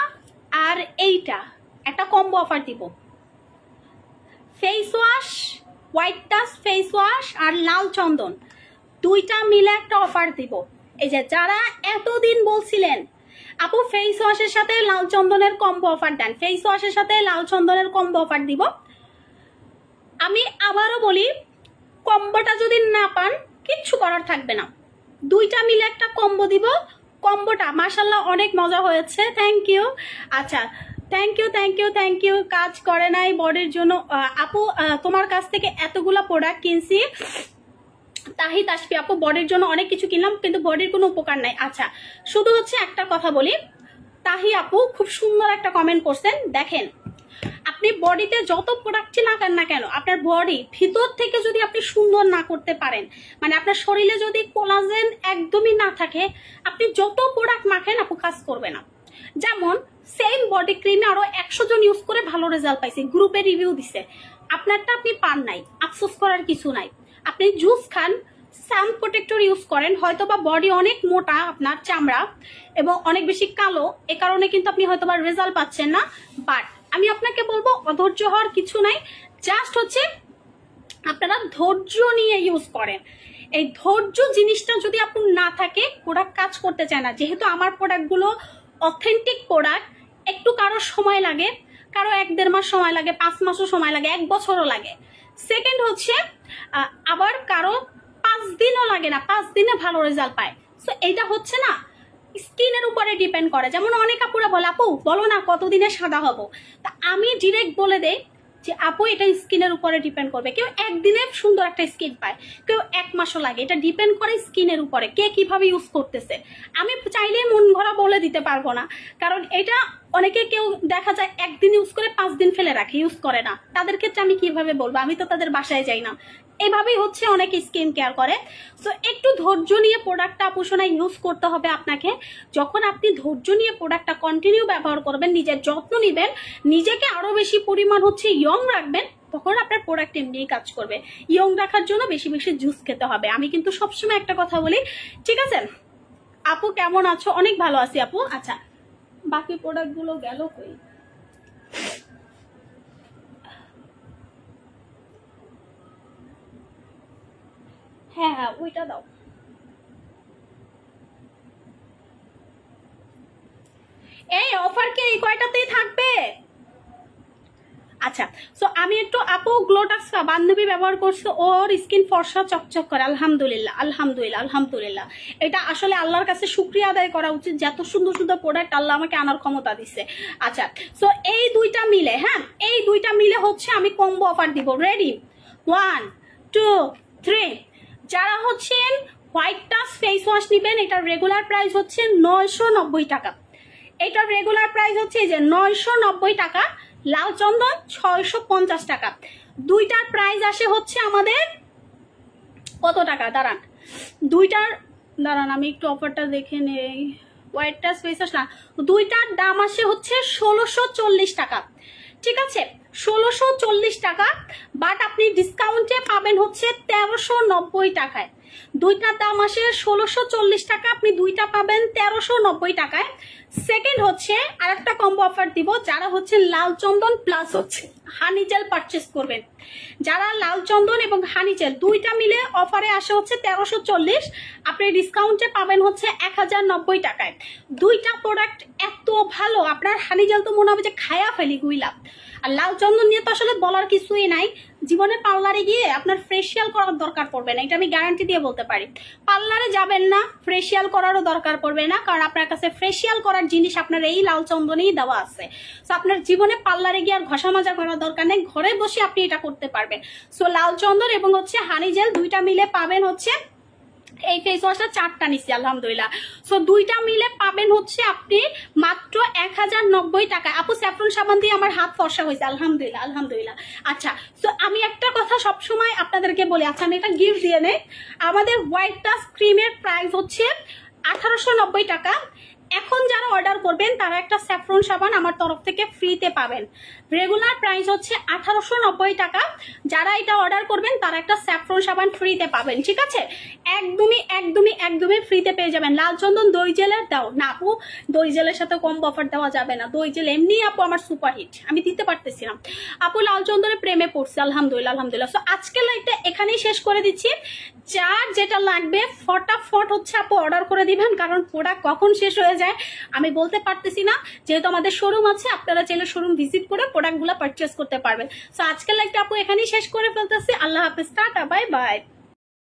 আর এইটা একটা কম্বো অফার দিব। Face wash, white touch face wash আর লাল চন্দন, দুইটা মিলে একটা অফার দিব। এই যে যারা এতদিন বলছিলেন আপু ফেস ওয়াশের সাথে লাল চন্দনের কম্বো অফার দেন, ফেস ওয়াশের সাথে লাল চন্দনের কম্বো অফার দিব। আমি আবারও বলি, কম্বোটা যদি না পান কিচ্ছু করার থাকবে না, দুইটা মিলে একটা কম্বো দিব। কম্বোটা মাশাআল্লাহ অনেক মজা হয়েছে, থ্যাংক ইউ। আচ্ছা, thank you, thank you, thank you. কাজ করে নাই বডির জন্য আপু, তোমার কাছ থেকে এতগুলা প্রোডাক্ট কিনছি তাহি তাসফি আপু, বডির জন্য অনেক কিছু কিনলাম কিন্তু বডির কোনো উপকার নাই। আচ্ছা, শুধু হচ্ছে একটা কথা বলি, তাহি আপু খুব সুন্দর একটা কমেন্ট করছেন। দেখেন, আপনি বডিতে যত প্রোডাক্টই লাগান না কেন, আপনার বডি ভিতর থেকে যদি আপনি সুন্দর না করতে পারেন, মানে আপনার শরীরে যদি কোলাজেন একদমই না থাকে, আপনি যত প্রোডাক্ট মাখেন আপু কাজ করবে না। যেমন সেম বডি ক্রিমে আরো 100 জন ইউজ করে ভালো রেজাল্ট পাইছে, গ্রুপে রিভিউ দিছে, আপনারটা আপনি পান নাই, আফসোস করার কিছু নাই। আপনি জুস খান, সান প্রোটেক্টর ইউজ করেন, হয়তোবা বডি অনেক মোটা আপনার চামড়া এবং অনেক বেশি কালো, এ কারণে কিন্তু আপনি হয়তোবা রেজাল্ট পাচ্ছেন না। বাট আমি আপনাকে বলবো অধৈর্য হওয়ার কিছু নাই, জাস্ট হচ্ছে আপনারা ধৈর্য নিয়ে ইউজ করেন। এই ধৈর্য জিনিসটা যদি আপনার না থাকে, প্রোডাক্ট কাজ করতে চায় না। যেহেতু আমার প্রোডাক্টগুলো অথেন্টিক প্রোডাক্ট, একটু কারো সময় লাগে, কারো 1-1.5 মাস সময় লাগে, 5 মাসও সময় লাগে, 1 বছরও লাগে। সেকেন্ড হচ্ছে আবার কারো 5 দিনও লাগে না, 5 দিনে ভালো রেজাল্ট পায়। সো এইটা হচ্ছে না, স্কিনের উপরে ডিপেন্ড করে। যেমন অনেক আপুরা বলে আপু বলো না কতদিনে সাদা হব, তা আমি ডিরেক্ট বলে দেই যে আপু এটা স্কিনের উপরে ডিপেন্ড করবে। কেউ একদিনে সুন্দর একটা স্কিন পায়, কেউ 1 মাসও লাগে, এটা ডিপেন্ড করে স্কিনের উপরে, কে কিভাবে ইউজ করতেছে। আমি চাইলে মন ভরা বলে দিতে পারবো না, কারণ এটা অনেকে কেউ দেখা যায় 1 দিন ইউজ করে 5 দিন ফেলে রাখে, ইউজ করে না। তাদের ক্ষেত্রে আমি কিভাবে বলবো, আমি তো তাদের বাসায় যাই না। এভাবেই হচ্ছে অনেকে স্কিন কেয়ার করে। সো একটু ধৈর্য নিয়ে প্রোডাক্টটা আপুসোনা ইউজ করতে হবে আপনাকে। যখন আপনি ধৈর্য নিয়ে প্রোডাক্টটা কন্টিনিউ ব্যবহার করবেন, নিজের যত্ন নিবেন, নিজেকে আরো বেশি পরিমাণ হচ্ছে ইয়ং রাখবেন, তখন আপনার প্রোডাক্ট এমনিই কাজ করবে। ইয়ং রাখার জন্য বেশি বেশি জুস খেতে হবে। আমি কিন্তু সবসময় একটা কথা বলি, ঠিক আছে আপু? কেমন আছো? অনেক ভালো আছি আপু। আচ্ছা, বাকি প্রোডাক্টগুলো গেল কই? হ্যাঁ হ্যাঁ, ওইটা দাও। এই অফার কি এই কয়টাতেই থাকবে? আচ্ছা, সো আমি একটু আপু গ্লোটাক্স বান্ধবী ব্যবহার করছি, ওর স্কিন ফর্সা চকচক করে। আলহামদুলিল্লাহ আলহামদুলিল্লাহ আলহামদুলিল্লাহ। এটা আসলে আল্লাহর কাছে শুকরিয়া আদায় করা উচিত, যত সুন্দর সুন্দর প্রোডাক্ট আল্লাহ আমাকে আনার ক্ষমতা দিচ্ছে। আচ্ছা, সো এই দুইটা মিলে, হ্যাঁ এই দুইটা মিলে হচ্ছে আমি কম্বো অফার দিব। রেডি, 1 2 3। যারা হচ্ছেন হোয়াইট টাচ ফেস ওয়াশ নিবেন, এটার রেগুলার প্রাইস হচ্ছে 990 টাকা। এটার রেগুলার প্রাইস হচ্ছে এই যে 990 টাকা। লাল চন্দন 650 টাকা। দুইটার প্রাইস আসে হচ্ছে আমাদের কত টাকা, দাঁড়ান আমি একটু অফারটা দেখে নেই। হোয়াইট টাচ ফেস ওয়াশ না, দুইটার দাম আসে হচ্ছে 1640 টাকা। ঠিক আছে, 1640 টাকা, বাট আপনি ডিসকাউন্টে পাবেন হচ্ছে 1390 টাকায়। দুইটার দাম আসে 1640 টাকা, আপনি দুইটা পাবেন 1390 টাকায়। সেকেন্ড হচ্ছে আরেকটা কম্বো অফার দিব, যারা হচ্ছে লাল চন্দন প্লাস হচ্ছে হানি জেল পারচেস করবেন। যারা লাল চন্দন এবং হানি জেল দুইটা মিলে অফারে আসে হচ্ছে 1340, আপনি ডিসকাউন্টে পাবেন হচ্ছে 1090 টাকায়। দুইটা প্রোডাক্ট এত ভালো, আপনার হানি জেল তো মনে হবে যে খায়া ফেলি গুইলা। আর লাল চন্দন নিয়ে তো আসলে বলার কিছুই নাই, জীবনে পার্লারে গিয়ে আপনার ফেসিয়াল করার দরকার পড়বে না, এটা আমি গ্যারান্টি দিয়ে বলতে পারি। পার্লারে যাবেন না, ফেসিয়াল করারও দরকার পড়বে না, কারণ আপনার কাছে ফেসিয়াল করার জিনিস আপনার এই লাল চন্দনেই দেওয়া আছে। সো আপনার জীবনে পার্লারে গিয়ে আর ঘষা মাজা করার দরকার নেই, ঘরে বসে আপনি এটা করতে পারবেন। সো লাল চন্দন এবং হচ্ছে হানি জেল দুইটা মিলে পাবেন হচ্ছে, এই ফেস ওয়াশটা 4টা নিচ্ছি আলহামদুলিল্লাহ। সো দুইটা মিলে পাবেন হচ্ছে আপনি মাত্র 1090 টাকা। আপু স্যাফরন সাবান দিয়ে আমার হাত ফর্সা হয়েছে, আলহামদুলিল্লাহ আলহামদুলিল্লাহ। আচ্ছা, সো আমি একটা কথা সবসময় আপনাদেরকে বলি, আচ্ছা আমি এটা গিফট দিয়ে নেই। আমাদের হোয়াইট টাচ ক্রিমের প্রাইস হচ্ছে 1890 টাকা। এখন যারা অর্ডার করবেন তারা একটা স্যাফরন সাবান আমার তরফ থেকে ফ্রিতে পাবেন। রেগুলার প্রাইস হচ্ছে 1890 টাকা। যারা এটা অর্ডার করবেন তারা একটা স্যাফরন সাবান ফ্রিতে পাবেন। ঠিক আছে, একদমই একদমই একদমই ফ্রিতে পেয়ে যাবেন। লাল চন্দন দই জেলের দাও না আপু, দই জেলের সাথে কম অফার দেওয়া যাবে না। দই জেল এমনি আপু আমার সুপারহিট, আমি দিতে পারতেছি না। আপু লাল চন্দনের প্রেমে পড়ছে, আলহামদুলিল্লাহ আলহামদুলিল্লাহ। সো আজকের লাইভটা এখানেই শেষ করে দিচ্ছি। যার যেটা লাগবে ফটাফট হচ্ছে আপু অর্ডার করে দিবেন, কারণ প্রোডাক্ট কখন শেষ হয়ে যায় আমি বলতে পারতেছি না। যেহেতু আমাদের শোরুম আছে, আপনারা চাইলে শোরুম ভিজিট করে প্রোডাক্টগুলো পারচেস করতে পারবেন। সো আজকের লাইভটা আপু এখানেই শেষ করে ফেলতেছি। আল্লাহ হাফেজ, টাটা, বাই বাই।